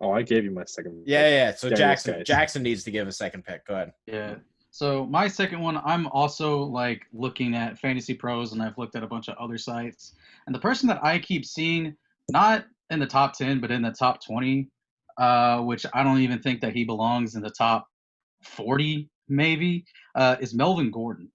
Oh, I gave you my second pick. Yeah. So Jackson needs to give a second pick. Go ahead. Yeah. So my second one, I'm also looking at Fantasy Pros, and I've looked at a bunch of other sites. And the person that I keep seeing, not in the top 10, but in the top 20, which I don't even think that he belongs in the top 40 maybe, is Melvin Gordon.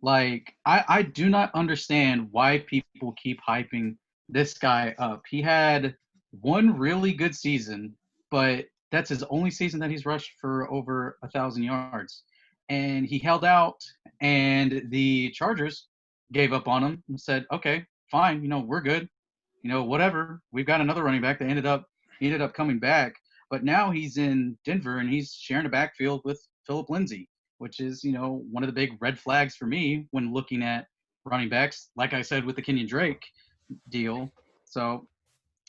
I do not understand why people keep hyping this guy up. He had one really good season, but that's his only season that he's rushed for over 1,000 yards. And he held out, and the Chargers gave up on him and said, okay, fine, we're good. Whatever. We've got another running back that ended up coming back. But now he's in Denver, and he's sharing a backfield with Phillip Lindsay, which is, one of the big red flags for me when looking at running backs, like I said with the Kenyon Drake deal. So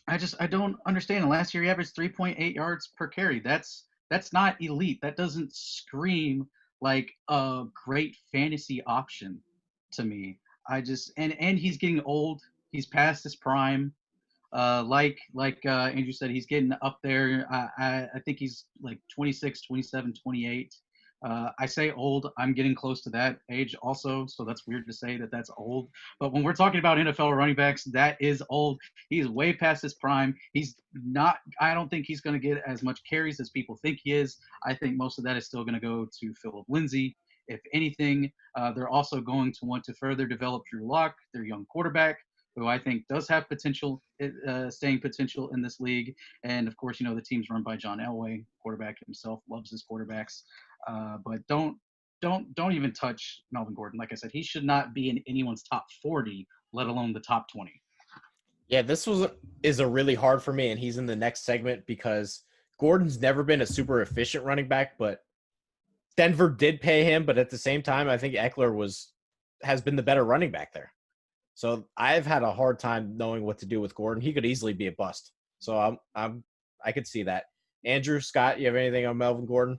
I don't understand. And last year he averaged 3.8 yards per carry. That's not elite. That doesn't scream like a great fantasy option to me. And he's getting old. He's past his prime. Like Andrew said, he's getting up there. I think he's 26, 27, 28. I say old. I'm getting close to that age also, so that's weird to say that that's old. But when we're talking about NFL running backs, that is old. He's way past his prime. He's not. I don't think he's going to get as much carries as people think he is. I think most of that is still going to go to Philip Lindsay. If anything, they're also going to want to further develop Drew Lock, their young quarterback, who I think does have potential, staying potential in this league. And of course, the team's run by John Elway, quarterback himself, loves his quarterbacks. But don't even touch Melvin Gordon. Like I said, he should not be in anyone's top 40, let alone the top 20. Yeah, is a really hard for me, and he's in the next segment because Gordon's never been a super efficient running back, but Denver did pay him. But at the same time, I think Eckler has been the better running back there. So I've had a hard time knowing what to do with Gordon. He could easily be a bust. So I could see that. Andrew, Scott, you have anything on Melvin Gordon?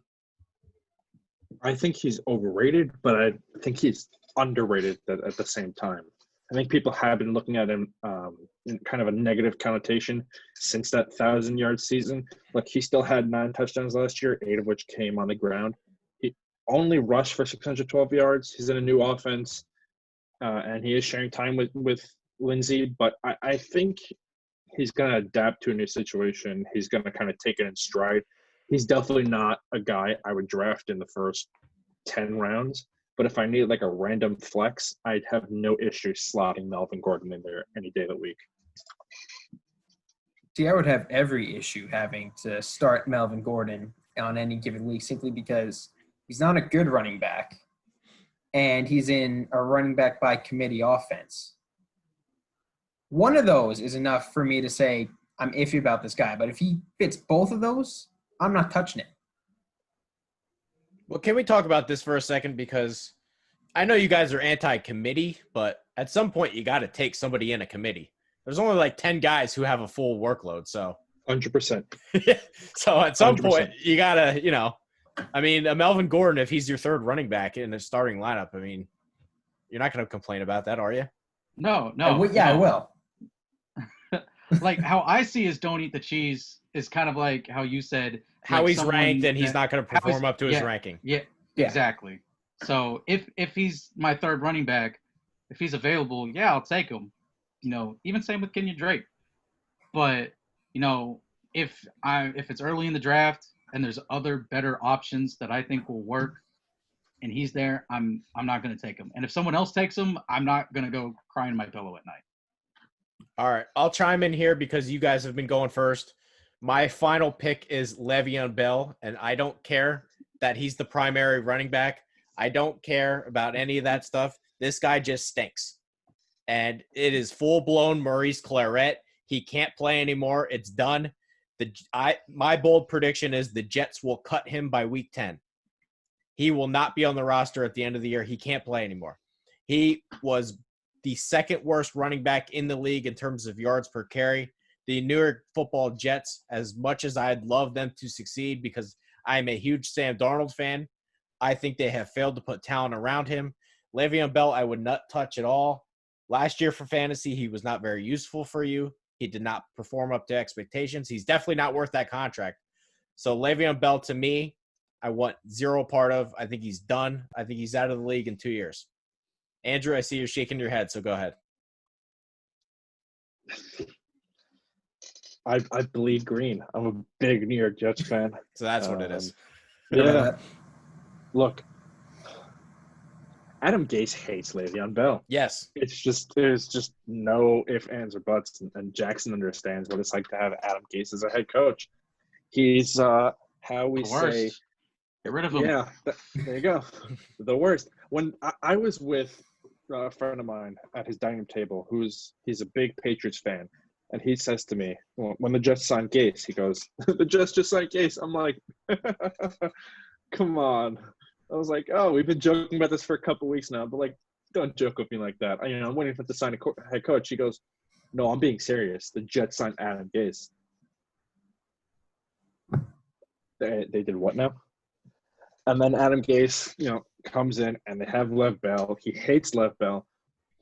I think he's overrated, but I think he's underrated at the same time. I think people have been looking at him in kind of a negative connotation since that 1,000-yard season. Like, he still had 9 touchdowns last year, 8 of which came on the ground. He only rushed for 612 yards. He's in a new offense. And he is sharing time with Lindsay, but I think he's going to adapt to a new situation. He's going to kind of take it in stride. He's definitely not a guy I would draft in the first 10 rounds, but if I need like a random flex, I'd have no issue slotting Melvin Gordon in there any day of the week. See, I would have every issue having to start Melvin Gordon on any given week simply because he's not a good running back. And he's in a running back by committee offense. One of those is enough for me to say I'm iffy about this guy. But if he fits both of those, I'm not touching it. Well, can we talk about this for a second? Because I know you guys are anti-committee, but at some point you got to take somebody in a committee. There's only like 10 guys who have a full workload. So 100%. So at some 100%. point you got to, I mean, Melvin Gordon, if he's your third running back in the starting lineup, I mean, you're not going to complain about that, are you? No. I will. Like, how I see his don't eat the cheese is kind of like how you said. How like he's ranked and he's not going to perform up to his ranking. Yeah, exactly. So if he's my third running back, if he's available, yeah, I'll take him. Even same with Kenyon Drake. But, if it's early in the draft, and there's other better options that I think will work, and he's there, I'm not going to take him. And if someone else takes him, I'm not going to go crying in my pillow at night. All right, I'll chime in here because you guys have been going first. My final pick is Le'Veon Bell, and I don't care that he's the primary running back. I don't care about any of that stuff. This guy just stinks. And it is full-blown Maurice Claret. He can't play anymore. It's done. My bold prediction is the Jets will cut him by week 10. He will not be on the roster at the end of the year. He can't play anymore. He was the second worst running back in the league in terms of yards per carry. The New York Football Jets, as much as I'd love them to succeed because I'm a huge Sam Darnold fan, I think they have failed to put talent around him. Le'Veon Bell, I would not touch at all. Last year for fantasy, he was not very useful for you. He did not perform up to expectations. He's definitely not worth that contract. So Le'Veon Bell, to me, I want zero part of. I think he's done. I think he's out of the league in 2 years. Andrew, I see you're shaking your head, so go ahead. I bleed green. I'm a big New York Jets fan. So that's what it is. Yeah. Look, Adam Gase hates Le'Veon Bell. Yes. There's just no ifs, ands, or buts, and Jackson understands what it's like to have Adam Gase as a head coach. He's how we say, get rid of him. Yeah, there you go. The worst. When I was with a friend of mine at his dining table, he's a big Patriots fan, and he says to me, when the Jets signed Gase, he goes, "The Jets just signed Gase." I'm like, come on. I was like, oh, we've been joking about this for a couple weeks now, but like, don't joke with me like that. I'm waiting for them to sign a head coach. He goes, no, I'm being serious. The Jets signed Adam Gase. They did what now? And then Adam Gase, comes in and they have Lev Bell. He hates Lev Bell.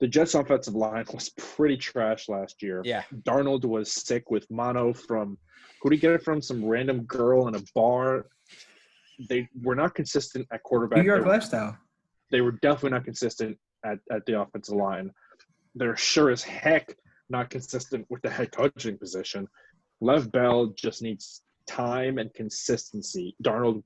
The Jets' offensive line was pretty trash last year. Yeah. Darnold was sick with mono from – who did he get it from? Some random girl in a bar. they were not consistent at quarterback. New York lifestyle. They were definitely not consistent at the offensive line. They're sure as heck not consistent with the head coaching position. Lev Bell just needs time and consistency. Darnold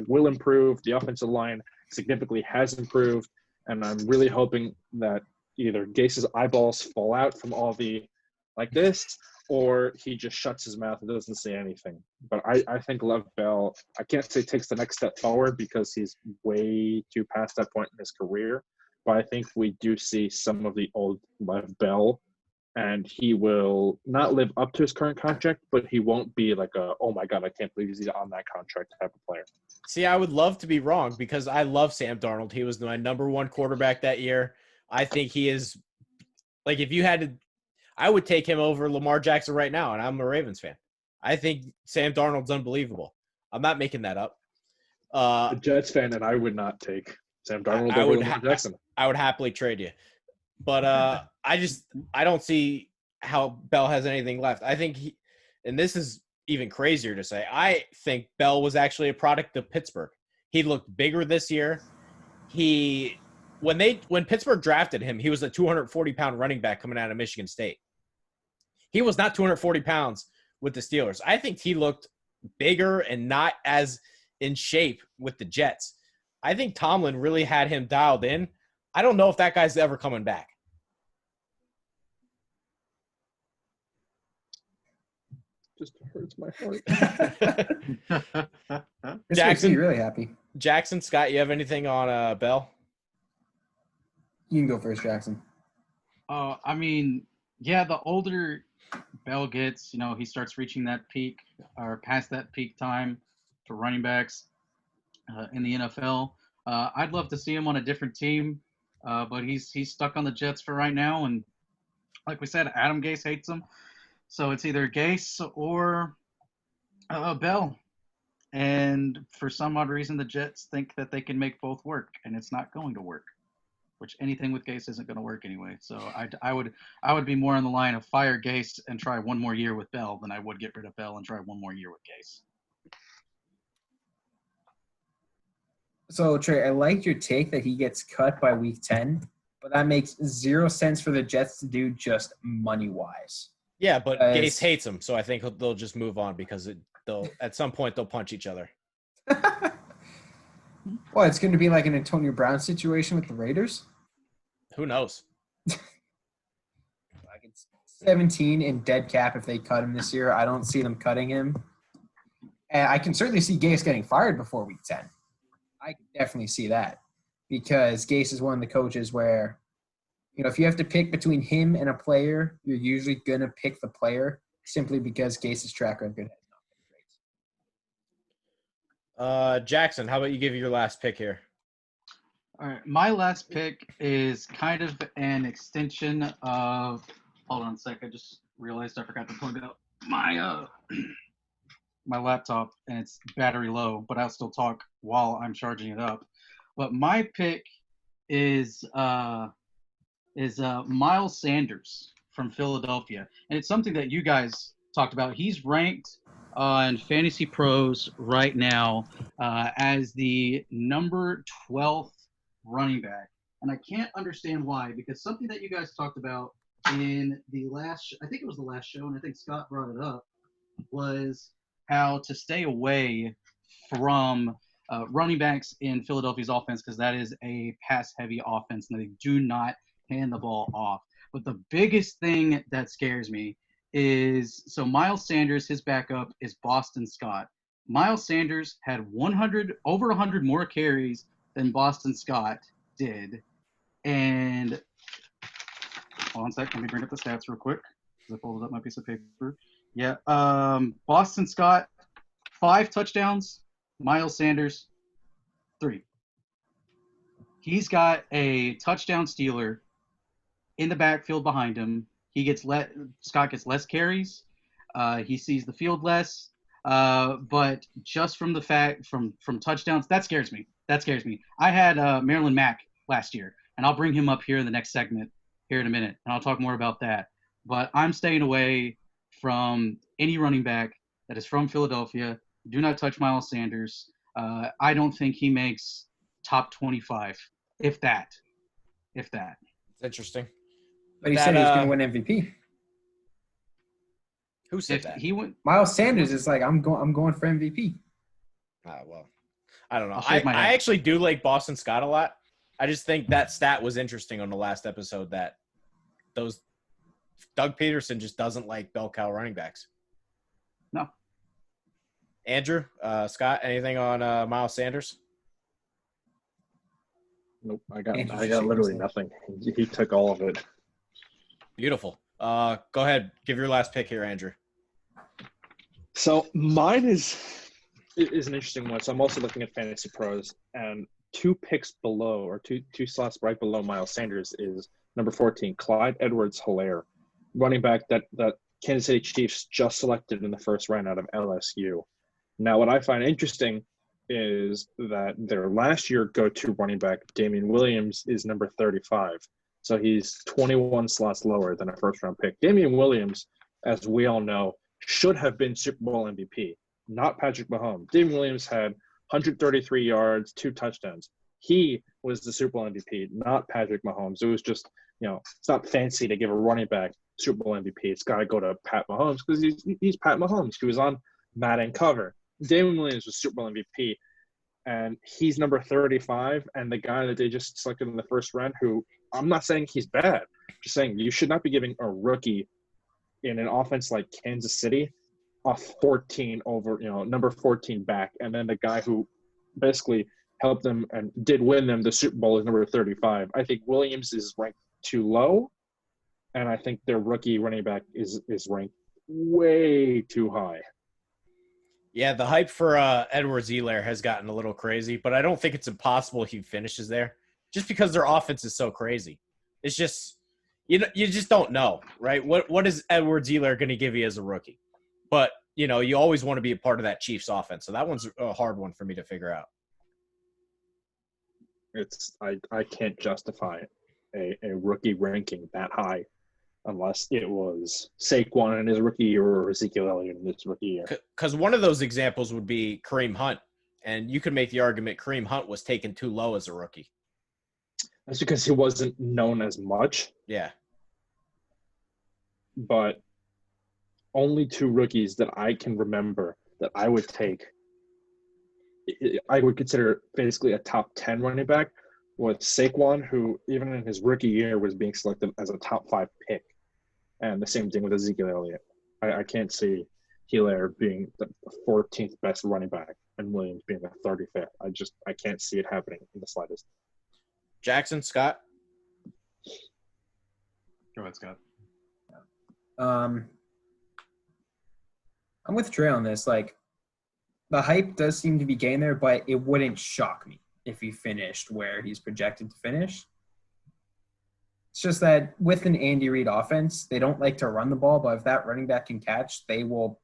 will improve. The offensive line significantly has improved, and I'm really hoping that either Gase's eyeballs fall out from all the like this, or he just shuts his mouth and doesn't say anything. But I think Lev Bell, I can't say takes the next step forward because he's way too past that point in his career, but I think we do see some of the old Lev Bell, and he will not live up to his current contract, but he won't be like a, oh my God, I can't believe he's on that contract type of player. See, I would love to be wrong because I love Sam Darnold. He was my number one quarterback that year. I think he is, like, if you had to, I would take him over Lamar Jackson right now, and I'm a Ravens fan. I think Sam Darnold's unbelievable. I'm not making that up. A Jets fan, and I would not take Sam Darnold over Lamar Jackson. I would happily trade you. But I don't see how Bell has anything left. I think and this is even crazier to say, I think Bell was actually a product of Pittsburgh. He looked bigger this year. When Pittsburgh drafted him, he was a 240-pound running back coming out of Michigan State. He was not 240 pounds with the Steelers. I think he looked bigger and not as in shape with the Jets. I think Tomlin really had him dialed in. I don't know if that guy's ever coming back. Just hurts my heart. This makes me really happy. Jackson, Scott, you have anything on Bell? You can go first, Jackson. I mean, yeah, the older Bell gets, he starts reaching that peak or past that peak time for running backs in the NFL. I'd love to see him on a different team, but he's stuck on the Jets for right now. And like we said, Adam Gase hates him. So it's either Gase or Bell. And for some odd reason, the Jets think that they can make both work, and it's not going to work. Which anything with Gase isn't going to work anyway. So I would be more on the line of fire Gase and try one more year with Bell than I would get rid of Bell and try one more year with Gase. So, Trey, I like your take that he gets cut by week 10, but that makes zero sense for the Jets to do just money-wise. Yeah, but Gase hates him, so I think they'll just move on because at some point they'll punch each other. Well, it's going to be like an Antonio Brown situation with the Raiders? Who knows? Like it's 17 in dead cap if they cut him this year. I don't see them cutting him. And I can certainly see Gase getting fired before week 10. I can definitely see that because Gase is one of the coaches where, if you have to pick between him and a player, you're usually going to pick the player simply because Gase's track record has not been great. Jackson, how about you give your last pick here? All right, my last pick is kind of an extension of. Hold on a sec. I just realized I forgot to plug up my my laptop, and it's battery low, but I'll still talk while I'm charging it up. But my pick is Miles Sanders from Philadelphia, and it's something that you guys talked about. He's ranked on Fantasy Pros right now as the number 12th running back. And I can't understand why, because something that you guys talked about in I think it was the last show, and I think Scott brought it up, was how to stay away from running backs in Philadelphia's offense because that is a pass-heavy offense and they do not hand the ball off. But the biggest thing that scares me is, so Miles Sanders, his backup is Boston Scott. Miles Sanders had over 100 more carries than Boston Scott did. And hold on a second, let me bring up the stats real quick because I pulled up my piece of paper. Yeah, Boston Scott, 5 touchdowns. Miles Sanders, 3. He's got a touchdown stealer in the backfield behind him. Scott gets less carries. He sees the field less. But just from the fact from touchdowns, that scares me. I had Maryland Mack last year, and I'll bring him up here in the next segment here in a minute, and I'll talk more about that. But I'm staying away from any running back that is from Philadelphia. Do not touch Miles Sanders. I don't think he makes top 25, if that. It's interesting. But he said he was going to win MVP. Who said If that? he went, Miles Sanders is like, I'm going for MVP. Well, I don't know. I'll shake my head. I actually do like Boston Scott a lot. I just think that stat was interesting on the last episode that Doug Peterson just doesn't like bell cow running backs. No. Andrew, Scott, anything on Miles Sanders? Nope, I got literally nothing. He took all of it. Beautiful. Go ahead. Give your last pick here, Andrew. So mine is an interesting one. So I'm also looking at Fantasy Pros, and 2 picks below, or two slots right below Miles Sanders is number 14, Clyde Edwards-Helaire, running back that Kansas City Chiefs just selected in the first round out of LSU. Now, what I find interesting is that their last year go-to running back, Damian Williams, is number 35. So he's 21 slots lower than a first-round pick. Damian Williams, as we all know, should have been Super Bowl MVP, not Patrick Mahomes. Damian Williams had 133 yards, 2 touchdowns. He was the Super Bowl MVP, not Patrick Mahomes. It was just, it's not fancy to give a running back Super Bowl MVP. It's got to go to Pat Mahomes because he's Pat Mahomes. He was on Madden cover. Damian Williams was Super Bowl MVP, and he's number 35. And the guy that they just selected in the first round, who I'm not saying he's bad, just saying you should not be giving a rookie in an offense like Kansas City a 14 over, number 14 back. And then the guy who basically helped them and did win them the Super Bowl is number 35. I think Williams is ranked too low, and I think their rookie running back is ranked way too high. Yeah, the hype for Edwards-Helaire has gotten a little crazy, but I don't think it's impossible he finishes there just because their offense is so crazy. It's just you just don't know, right? What is Edwards-Helaire going to give you as a rookie? But, you always want to be a part of that Chiefs offense. So that one's a hard one for me to figure out. I can't justify a rookie ranking that high unless it was Saquon in his rookie year or Ezekiel Elliott in his rookie year. Because one of those examples would be Kareem Hunt. And you could make the argument Kareem Hunt was taken too low as a rookie. That's because he wasn't known as much. Yeah. But only 2 rookies that I can remember that I would take, I would consider basically a top 10 running back, was Saquon, who even in his rookie year was being selected as a top 5 pick. And the same thing with Ezekiel Elliott. I can't see Helaire being the 14th best running back and Williams being the 35th. I can't see it happening in the slightest. Jackson, Scott? Go ahead, Scott. I'm with Trey on this. Like, the hype does seem to be getting there, but it wouldn't shock me if he finished where he's projected to finish. It's just that with an Andy Reid offense, they don't like to run the ball, but if that running back can catch, they will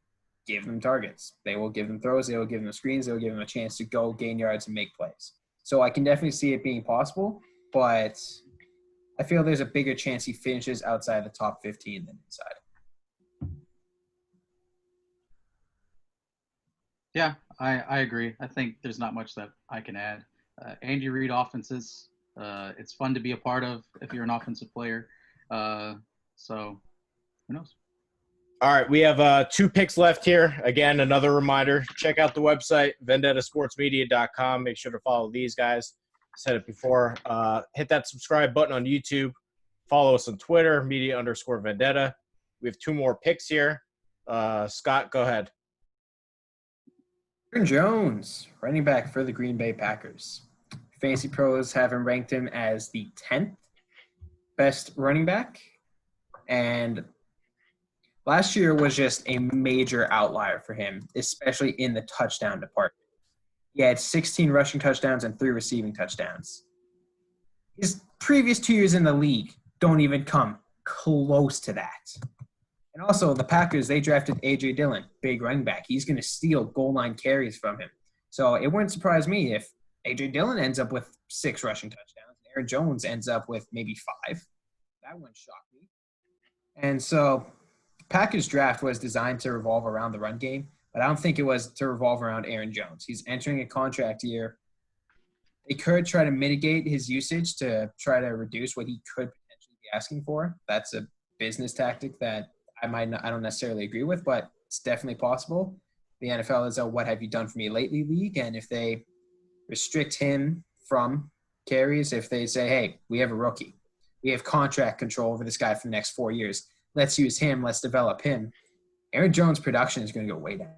give them targets. They will give them throws. They will give them screens. They will give them a chance to go gain yards and make plays. So I can definitely see it being possible, but I feel there's a bigger chance he finishes outside the top 15 than inside. Yeah, I agree. I think there's not much that I can add. Andy Reid offenses, it's fun to be a part of if you're an offensive player. So who knows? All right, we have 2 picks left here. Again, another reminder, check out the website, vendettasportsmedia.com. Make sure to follow these guys. Said it before. Hit that subscribe button on YouTube. Follow us on Twitter, media_vendetta. We have 2 more picks here. Scott, go ahead. Aaron Jones, running back for the Green Bay Packers. Fantasy Pros have him ranked him as the 10th best running back. And last year was just a major outlier for him, especially in the touchdown department. He had 16 rushing touchdowns and 3 receiving touchdowns. His previous 2 years in the league don't even come close to that. And also, the Packers, they drafted A.J. Dillon, big running back. He's going to steal goal line carries from him. So it wouldn't surprise me if A.J. Dillon ends up with 6 rushing touchdowns. Aaron Jones ends up with maybe 5. That wouldn't shock me. And so Packers draft was designed to revolve around the run game, but I don't think it was to revolve around Aaron Jones. He's entering a contract year. They could try to mitigate his usage to try to reduce what he could potentially be asking for. That's a business tactic that I don't necessarily agree with, but it's definitely possible. The NFL is a "what have you done for me lately" league, and if they restrict him from carries, if they say, hey, we have a rookie, we have contract control over this guy for the next 4 years, let's use him, let's develop him, Aaron Jones' production is going to go way down.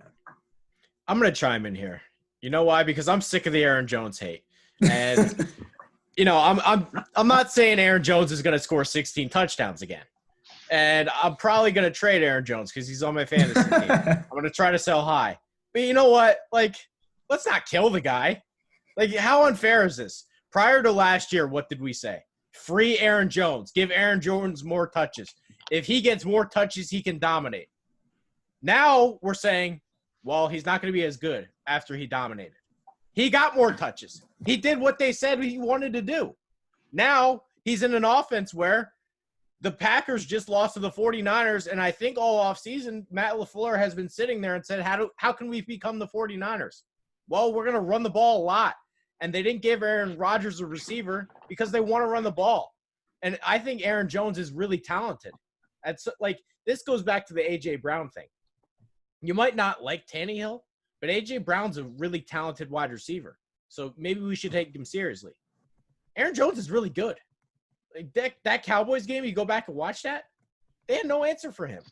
I'm going to chime in here. You know why? Because I'm sick of the Aaron Jones hate. And I'm not saying Aaron Jones is going to score 16 touchdowns again. And I'm probably going to trade Aaron Jones because he's on my fantasy team. I'm going to try to sell high. But you know what? Like, let's not kill the guy. Like, how unfair is this? Prior to last year, what did we say? Free Aaron Jones. Give Aaron Jones more touches. If he gets more touches, he can dominate. Now we're saying, well, he's not going to be as good after he dominated. He got more touches. He did what they said he wanted to do. Now he's in an offense where the Packers just lost to the 49ers, and I think all offseason, Matt LaFleur has been sitting there and said, how can we become the 49ers? Well, we're going to run the ball a lot. And they didn't give Aaron Rodgers a receiver because they want to run the ball. And I think Aaron Jones is really talented. This goes back to the A.J. Brown thing. You might not like Tannehill, but A.J. Brown's a really talented wide receiver. So maybe we should take him seriously. Aaron Jones is really good. Like that Cowboys game, you go back and watch that, they had no answer for him.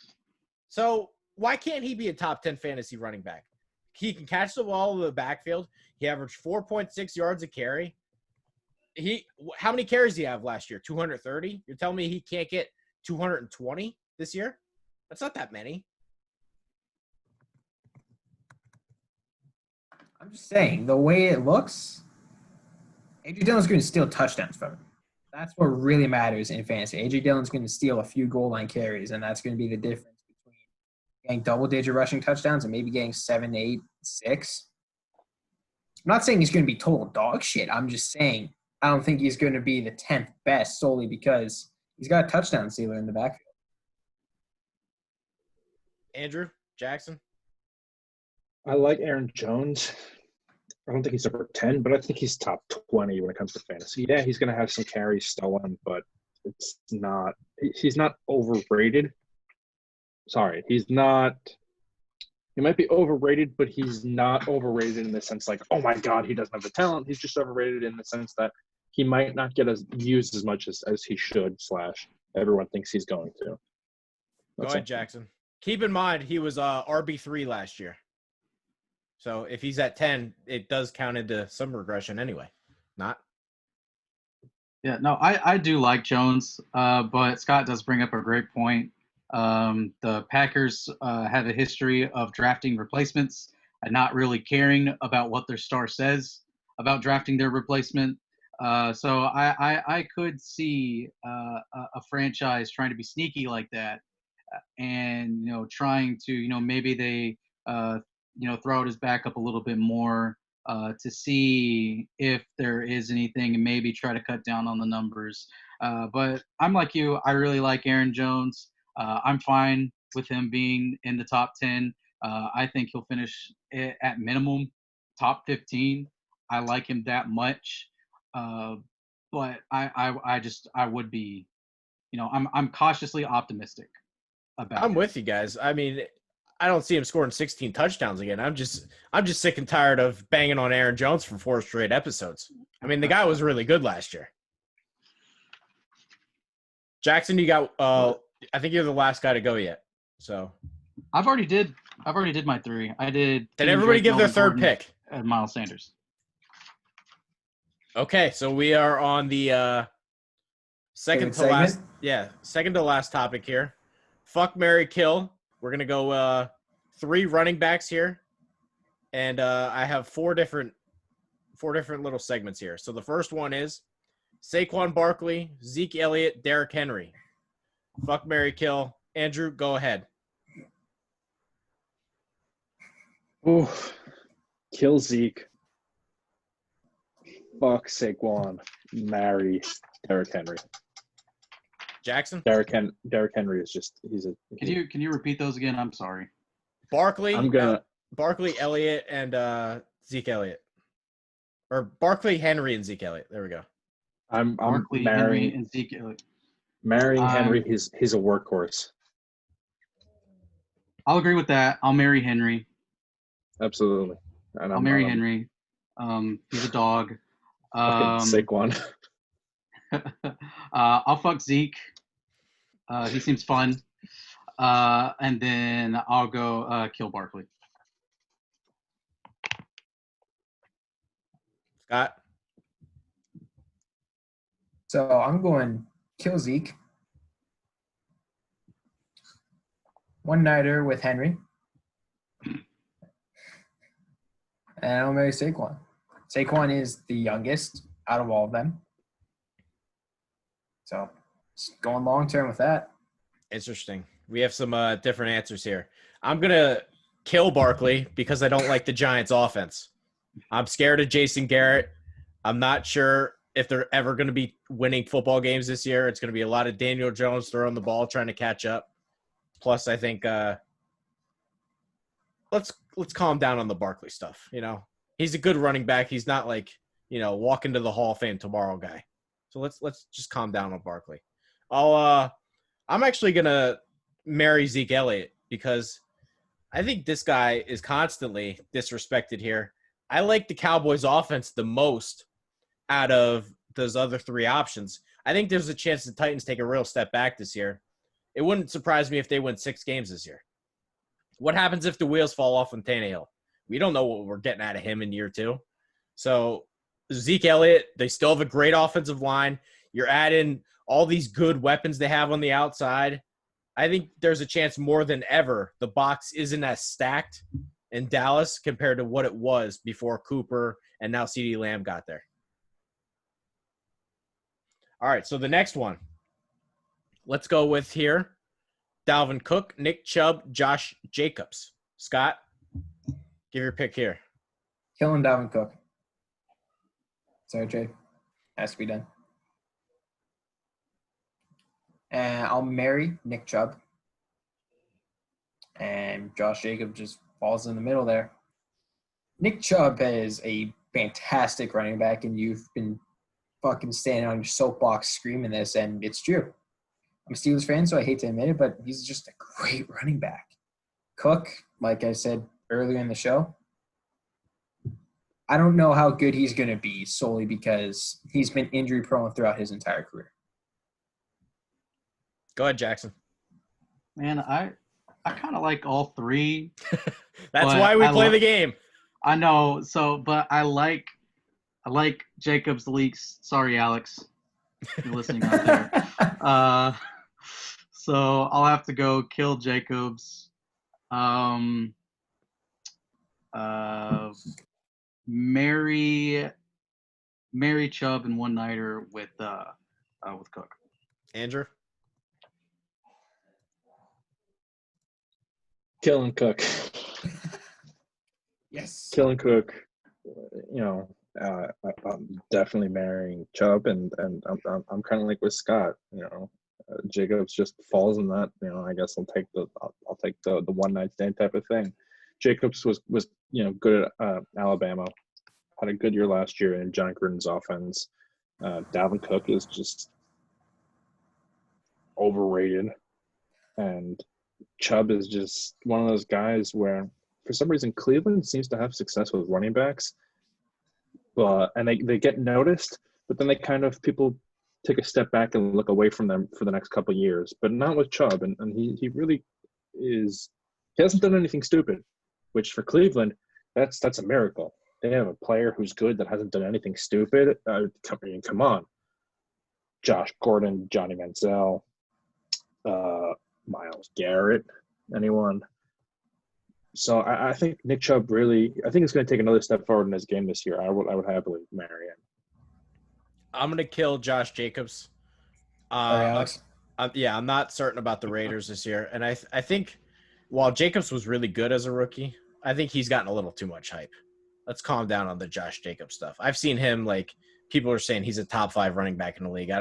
So why can't he be a top 10 fantasy running back? He can catch the ball in the backfield. He averaged 4.6 yards a carry. How many carries did he have last year? 230? You're telling me he can't get 220 this year? That's not that many. I'm just saying, the way it looks, A.J. Dillon's going to steal touchdowns from him. That's what really matters in fantasy. A.J. Dillon's going to steal a few goal line carries, and that's going to be the difference between getting double-digit rushing touchdowns and maybe getting 7, 8, 6. I'm not saying he's going to be total dog shit. I'm just saying I don't think he's going to be the 10th best solely because he's got a touchdown stealer in the backfield. Andrew Jackson? I like Aaron Jones. I don't think he's number 10, but I think he's top 20 when it comes to fantasy. Yeah, he's going to have some carries stolen, but it's not – he's not overrated. Sorry, he's not – he might be overrated, but he's not overrated in the sense like, oh, my God, he doesn't have the talent. He's just overrated in the sense that he might not get used as much as he should / everyone thinks he's going to. Go ahead, Jackson. Keep in mind he was RB3 last year. So if he's at 10, it does count into some regression anyway. Not? Yeah, no, I do like Jones, but Scott does bring up a great point. The Packers have a history of drafting replacements and not really caring about what their star says about drafting their replacement. So I could see a franchise trying to be sneaky like that and, trying to, maybe they, throw out his backup a little bit more to see if there is anything and maybe try to cut down on the numbers. But I'm like you. I really like Aaron Jones. I'm fine with him being in the top 10. I think he'll finish at minimum top 15. I like him that much. But I would be, I'm cautiously optimistic about I'm it. with you guys. I mean, I don't see him scoring 16 touchdowns again. I'm just sick and tired of banging on Aaron Jones for 4 straight episodes. I mean, the guy was really good last year. Jackson, you got I think you're the last guy to go yet. So I've already did my 3. I did. Did everybody give their third pick? And Miles Sanders. Okay, so we are on the second to last topic here. Fuck, marry, kill. We're gonna go 3 running backs here, and I have 4 different little segments here. So the first one is Saquon Barkley, Zeke Elliott, Derrick Henry. Fuck, marry, kill. Andrew, go ahead. Ooh, kill Zeke. Fuck Saquon. Marry Derrick Henry. Jackson? Derrick Henry is just – Can you repeat those again? I'm sorry. Barkley. Barkley, Elliott, and Zeke Elliott. Or Barkley, Henry, and Zeke Elliott. There we go. I'm Barkley, marrying Henry, and Zeke. Henry. He's a workhorse. I'll agree with that. I'll marry Henry. Absolutely. And I'll marry Henry. He's a dog. Fucking Saquon. I'll fuck Zeke. He seems fun. And then I'll go kill Barkley. Scott? So I'm going kill Zeke. One-nighter with Henry. And I'll marry Saquon. Saquon is the youngest out of all of them. So just going long-term with that. Interesting. We have some different answers here. I'm going to kill Barkley because I don't like the Giants' offense. I'm scared of Jason Garrett. I'm not sure if they're ever going to be winning football games this year. It's going to be a lot of Daniel Jones throwing the ball, trying to catch up. Plus, I think let's calm down on the Barkley stuff. You know, he's a good running back. He's not like, you know, walk into the Hall of Fame tomorrow guy. So let's just calm down on Barkley. I'm actually gonna marry Zeke Elliott because I think this guy is constantly disrespected here. I like the Cowboys offense the most out of those other three options. I think there's a chance the Titans take a real step back this year. It wouldn't surprise me if they win 6 games this year. What happens if the wheels fall off on Tannehill? We don't know what we're getting out of him in year 2. So Zeke Elliott, they still have a great offensive line. You're adding all these good weapons they have on the outside. I think there's a chance more than ever the box isn't as stacked in Dallas compared to what it was before Cooper and now CeeDee Lamb got there. All right, so the next one. Let's go with here. Dalvin Cook, Nick Chubb, Josh Jacobs. Scott, give your pick here. Killing Dalvin Cook. Sorry, Trey. Has to be done. And I'll marry Nick Chubb. And Josh Jacobs just falls in the middle there. Nick Chubb is a fantastic running back, and you've been fucking standing on your soapbox screaming this, and it's true. I'm a Steelers fan, so I hate to admit it, but he's just a great running back. Cook, like I said earlier in the show, I don't know how good he's going to be solely because he's been injury-prone throughout his entire career. Go ahead, Jackson. Man, I kind of like all three. That's why we play the game. I know. So, but I like Jacobs the leaks. Sorry, Alex, if you're listening out there. So I'll have to go kill Jacobs. Marry Chubb and one-nighter with Cook. Andrew? Killing Cook. Yes. Killing Cook. You know, I'm definitely marrying Chubb, and I'm kind of like with Scott. You know, Jacobs just falls in that. You know, I guess I'll take the one night stand type of thing. Jacobs was you know good at Alabama, had a good year last year in John Gruden's offense. Dalvin Cook is just overrated, and Chubb is just one of those guys where, for some reason, Cleveland seems to have success with running backs, and they get noticed, but then people take a step back and look away from them for the next couple of years. But not with Chubb, and he really is. He hasn't done anything stupid, which for Cleveland, that's a miracle. They have a player who's good that hasn't done anything stupid. Come on, Josh Gordon, Johnny Manziel, Myles Garrett, anyone. So I think Nick Chubb I think it's going to take another step forward in his game this year. I would happily marry him. I'm going to kill Josh Jacobs. Alex? I'm not certain about the Raiders this year. And I think while Jacobs was really good as a rookie, I think he's gotten a little too much hype. Let's calm down on the Josh Jacobs stuff. I've seen him, like, people are saying he's a top 5 running back in the league.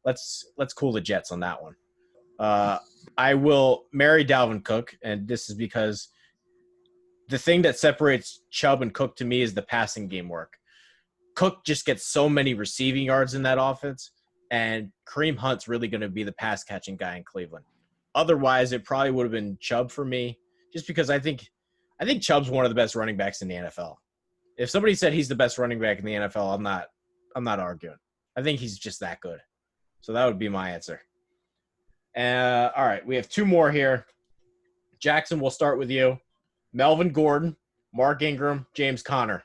Let's cool the jets on that one. I will marry Dalvin Cook, and this is because the thing that separates Chubb and Cook to me is the passing game work. Cook just gets so many receiving yards in that offense, and Kareem Hunt's really going to be the pass-catching guy in Cleveland. Otherwise, it probably would have been Chubb for me, just because I think Chubb's one of the best running backs in the NFL. If somebody said he's the best running back in the NFL, I'm not arguing. I think he's just that good. So that would be my answer. All right, we have two more here. Jackson, we'll start with you. Melvin Gordon, Mark Ingram, James Conner.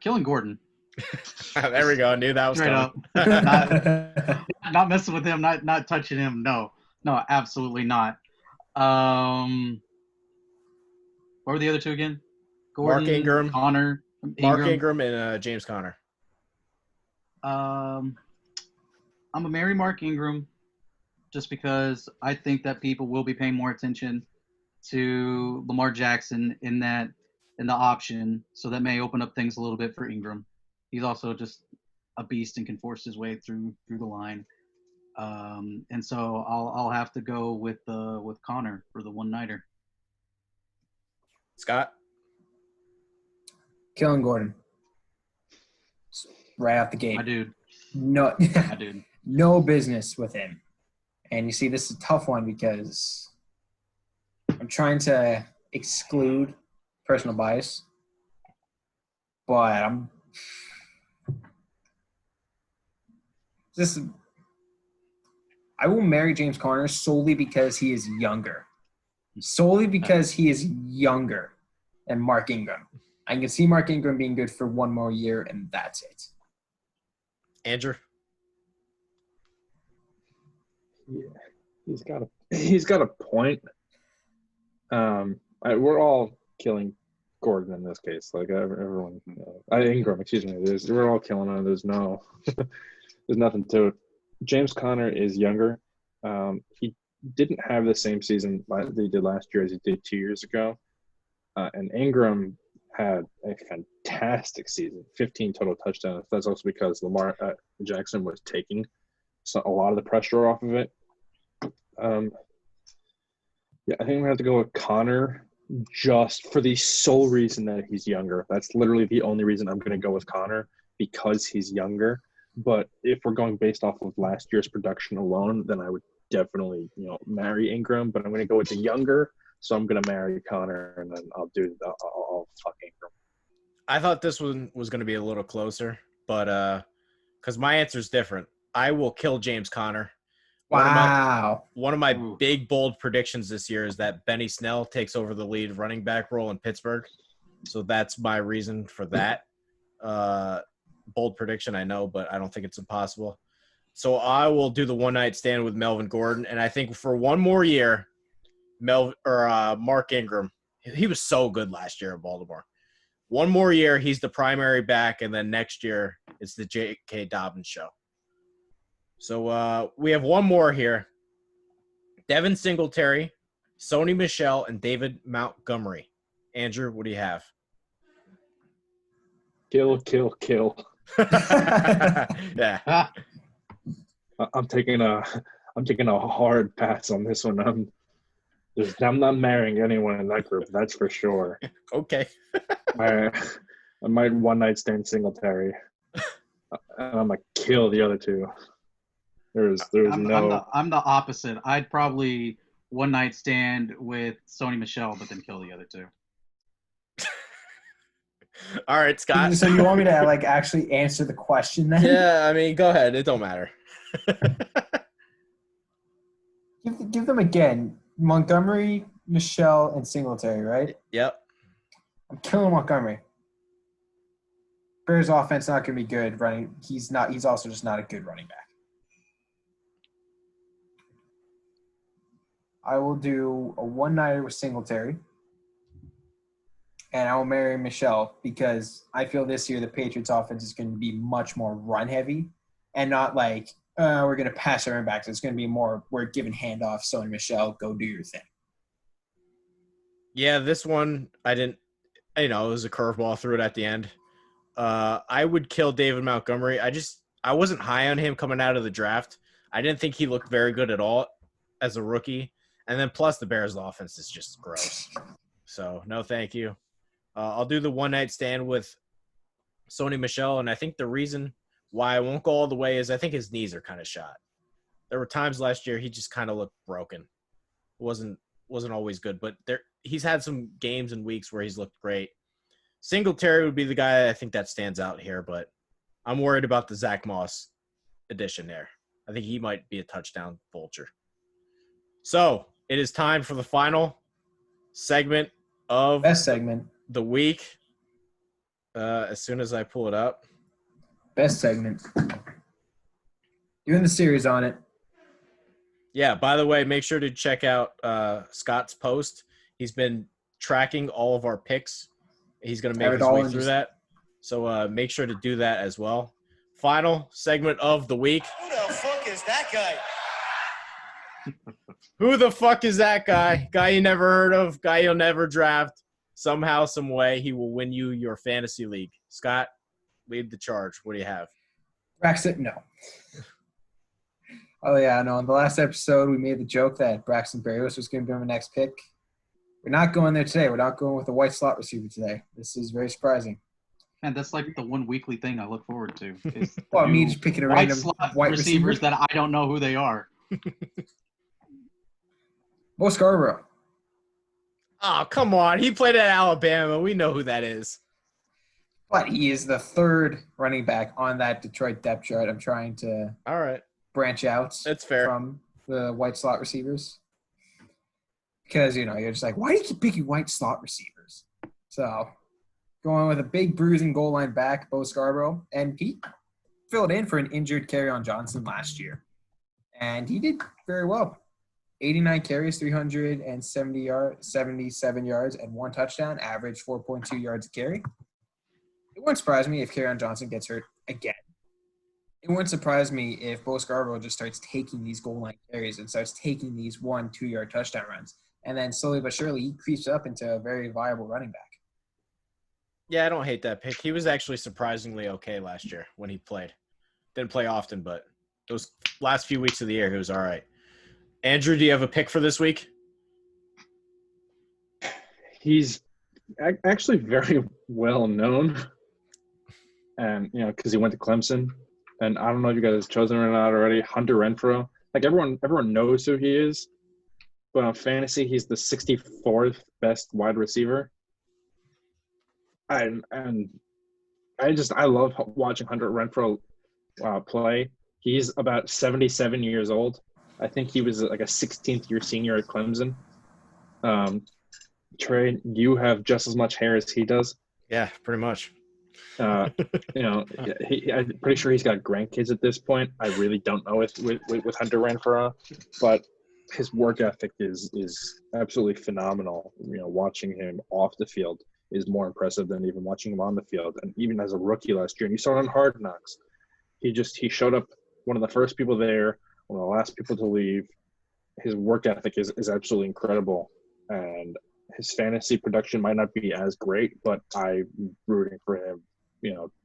Killing Gordon. There we go. I knew that was Straight coming. up. Not messing with him. Not touching him. No, absolutely not. What were the other two again? Gordon, Mark Ingram, Conner, Mark Ingram, and James Conner. I'm a marry Mark Ingram, just because I think that people will be paying more attention to Lamar Jackson in the option, so that may open up things a little bit for Ingram. He's also just a beast and can force his way through the line. And so I'll have to go with Conner for the one-nighter. Scott? Killing Gordon. Right out the gate. My dude. No, My dude. no business with him. And you see, this is a tough one because I'm trying to exclude personal bias, but I will marry James Conner solely because he is younger. Solely because he is younger than Mark Ingram. I can see Mark Ingram being good for one more year, and that's it. Andrew? Yeah, he's got a point. We're all killing Gordon in this case. Like everyone, Ingram, excuse me. We're all killing him. There's nothing to it. James Conner is younger. He didn't have the same season that he did last year as he did 2 years ago. And Ingram had a fantastic season, 15 total touchdowns. That's also because Lamar Jackson was taking a lot of the pressure off of it. Yeah, I think we have to go with Conner just for the sole reason that he's younger. That's literally the only reason I'm going to go with Conner, because he's younger. But if we're going based off of last year's production alone, then I would definitely, marry Ingram. But I'm going to go with the younger, so I'm going to marry Conner, and then I'll fuck Ingram. I thought this one was going to be a little closer, but because my answer is different. I will kill James Conner. Wow. One of my big, bold predictions this year is that Benny Snell takes over the lead running back role in Pittsburgh. So that's my reason for that. Bold prediction, I know, but I don't think it's impossible. So I will do the one-night stand with Melvin Gordon, and I think for one more year, Mark Ingram, he was so good last year in Baltimore. One more year, he's the primary back, and then next year it's the J.K. Dobbins show. So we have one more here. Devin Singletary, Sony Michel, and David Montgomery. Andrew, what do you have? Kill. Yeah. I'm taking a hard pass on this one. I'm not marrying anyone in that group. That's for sure. Okay. I might one night stand Singletary, and I'm gonna kill the other two. I'm the opposite. I'd probably one night stand with Sony Michel, but then kill the other two. All right, Scott. So you want me to actually answer the question then? Yeah, I mean, go ahead. It don't matter. Give them again. Montgomery, Michel, and Singletary, right? Yep. I'm killing Montgomery. Bears offense not going to be good running. He's also just not a good running back. I will do a one-nighter with Singletary. And I will marry Michel because I feel this year the Patriots offense is going to be much more run-heavy and not we're going to pass our backs. It's going to be more we're giving handoffs. So, Michel, go do your thing. Yeah, this one I didn't. It was a curveball. Threw it at the end. I would kill David Montgomery. I wasn't high on him coming out of the draft. I didn't think he looked very good at all as a rookie. And then plus the Bears' offense is just gross. So no, thank you. I'll do the one night stand with Sony Michel, and I think the reason why I won't go all the way is I think his knees are kind of shot. There were times last year he just kind of looked broken. Wasn't always good, but he's had some games and weeks where he's looked great. Singletary would be the guy I think that stands out here, but I'm worried about the Zach Moss addition there. I think he might be a touchdown vulture. So it is time for the final segment of Best segment. the week. As soon as I pull it up. Best segment. Doing the series on it. Yeah, by the way, make sure to check out Scott's post. He's been tracking all of our picks. He's going to make his way through that. So make sure to do that as well. Final segment of the week. Who the fuck is that guy? Who the fuck is that guy? Guy you never heard of, guy you'll never draft. Somehow, some way, he will win you your fantasy league. Scott, lead the charge. What do you have? Braxton, no. Oh, yeah, no. In the last episode, we made the joke that Braxton Berrios was going to be my next pick. We're not going there today. We're not going with a white slot receiver today. This is very surprising. Man, that's like the one weekly thing I look forward to. Is Well, me just picking a white random slot white receivers receiver. that I don't know who they are. Bo Scarborough. Oh, come on. He played at Alabama. We know who that is. But he is the third running back on that Detroit depth chart. I'm trying to All right. branch out That's fair. from the white slot receivers. Because, you're just like, why do you keep picking white slot receivers? So, going with a big bruising goal line back, Bo Scarborough. And he filled in for an injured Kerryon Johnson last year. And he did very well. 89 carries, 377 yards, and 1 touchdown, average 4.2 yards a carry. It wouldn't surprise me if Kerryon Johnson gets hurt again. It wouldn't surprise me if Bo Scarborough just starts taking these goal line carries and starts taking these 1-2 yard touchdown runs. And then slowly but surely he creeps up into a very viable running back. Yeah, I don't hate that pick. He was actually surprisingly okay last year when he played. Didn't play often, but those last few weeks of the year, he was all right. Andrew, do you have a pick for this week? He's actually very well known, and because he went to Clemson. And I don't know if you guys have chosen him or not already. Hunter Renfrow, like everyone know who he is, but on fantasy, he's the 64th best wide receiver. I love watching Hunter Renfrow play. He's about 77 years old. I think he was like a 16th year senior at Clemson. Trey, you have just as much hair as he does. Yeah, pretty much. I'm pretty sure he's got grandkids at this point. I really don't know with Hunter Renfrow, but his work ethic is absolutely phenomenal. Watching him off the field is more impressive than even watching him on the field. And even as a rookie last year, and you saw it on Hard Knocks, he showed up one of the first people there, one of the last people to leave. His work ethic is absolutely incredible, and his fantasy production might not be as great, but I'm rooting for him,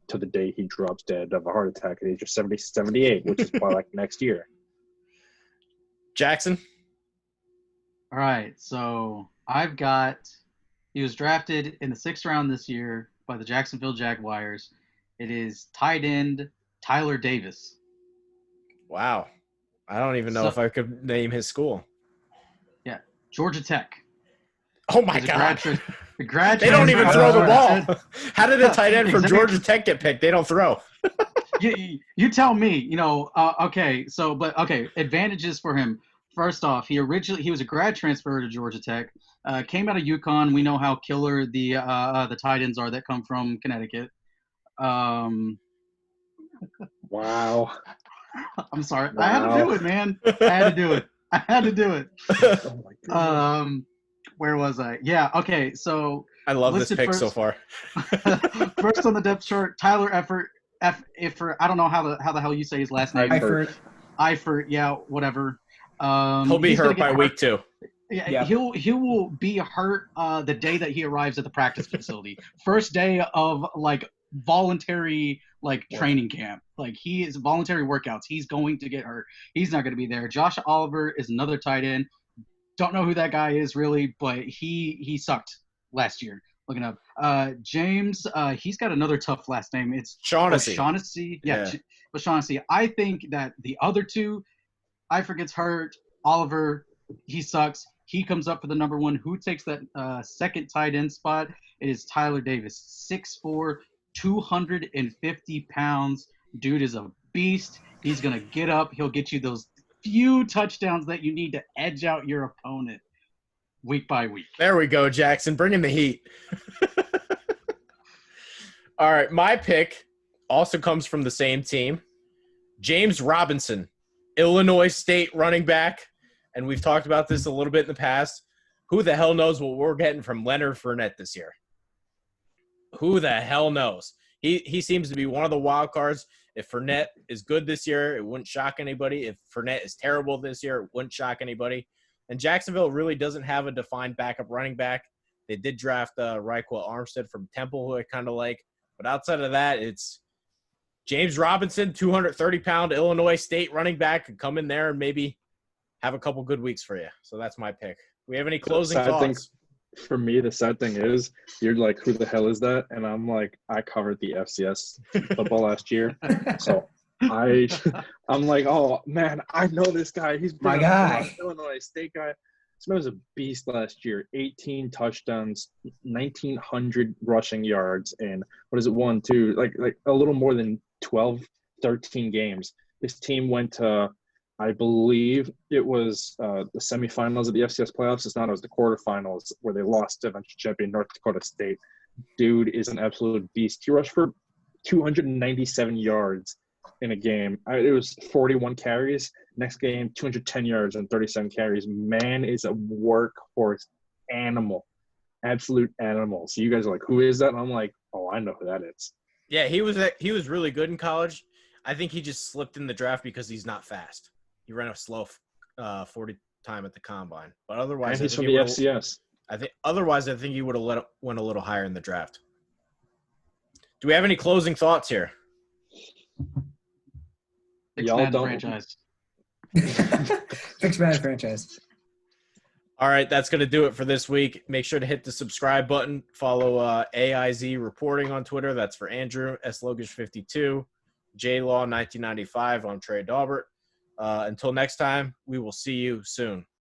to the day he drops dead of a heart attack at the age of 78, which is probably like next year. Jackson? All right, so he was drafted in the 6th round this year by the Jacksonville Jaguars. It is tight end Tyler Davis. Wow. I don't even know if I could name his school. Yeah, Georgia Tech. Oh, my God. The grad they don't even throw the ball. How did a tight end from Exactly. Georgia Tech get picked? They don't throw. You tell me, okay. Advantages for him. First off, he was a grad transfer to Georgia Tech, came out of UConn. We know how killer the tight ends are that come from Connecticut. Wow. I'm sorry. Wow. I had to do it, man. I had to do it. Oh my God. Where was I? Yeah. Okay. So I love this pick so far. First on the depth chart, Tyler Effort. I don't know how the hell you say his last name. Eifert. Yeah. Whatever. He'll be hurt by week 2. Yeah. He will be hurt the day that he arrives at the practice facility. First day of voluntary training camp. He is voluntary workouts. He's going to get hurt. He's not going to be there. Josh Oliver is another tight end. Don't know who that guy is really, but he sucked last year. Looking up. James, he's got another tough last name. It's Shaughnessy. Shaughnessy. Yeah, Yeah. Shaughnessy. I think that the other two, Eifert gets hurt. Oliver, he sucks. He comes up for the number one. Who takes that second tight end spot? It is Tyler Davis. 6'4", 250 pounds. Dude is a beast. He's going to get up. He'll get you those few touchdowns that you need to edge out your opponent week by week. There we go, Jackson. Bring in the heat. All right, my pick also comes from the same team. James Robinson, Illinois State running back. And we've talked about this a little bit in the past. Who the hell knows what we're getting from Leonard Fournette this year? Who the hell knows? He seems to be one of the wild cards. If Fournette is good this year, it wouldn't shock anybody. If Fournette is terrible this year, it wouldn't shock anybody. And Jacksonville really doesn't have a defined backup running back. They did draft Reichwell Armstead from Temple, who I kind of like. But outside of that, it's James Robinson, 230-pound Illinois State running back, could come in there and maybe have a couple good weeks for you. So that's my pick. Do we have any closing thoughts? For me, the sad thing is you're like, who the hell is that? And I'm like, I covered the FCS football last year. So I'm like, oh, man, I know this guy. He's my guy. Illinois State guy. This man was a beast last year. 18 touchdowns, 1,900 rushing yards in, what is it, 1, 2, like a little more than 12, 13 games. This team went to, I believe it was the semifinals of the FCS playoffs. It's not. It was the quarterfinals where they lost to eventual champion North Dakota State. Dude is an absolute beast. He rushed for 297 yards in a game. It was 41 carries. Next game, 210 yards and 37 carries. Man is a workhorse animal, absolute animal. So you guys are like, who is that? And I'm like, oh, I know who that is. Yeah, he was really good in college. I think he just slipped in the draft because he's not fast. He ran a slow 40 time at the combine, but otherwise, and he's from the FCS. I think he would have went a little higher in the draft. Do we have any closing thoughts here? Y'all don't franchise. Fix Madden franchise. All right, that's going to do it for this week. Make sure to hit the subscribe button. Follow AIZ Reporting on Twitter. That's for Andrew, S. Logush 52, JLaw 1995 on Trey Daubert. Until next time, we will see you soon.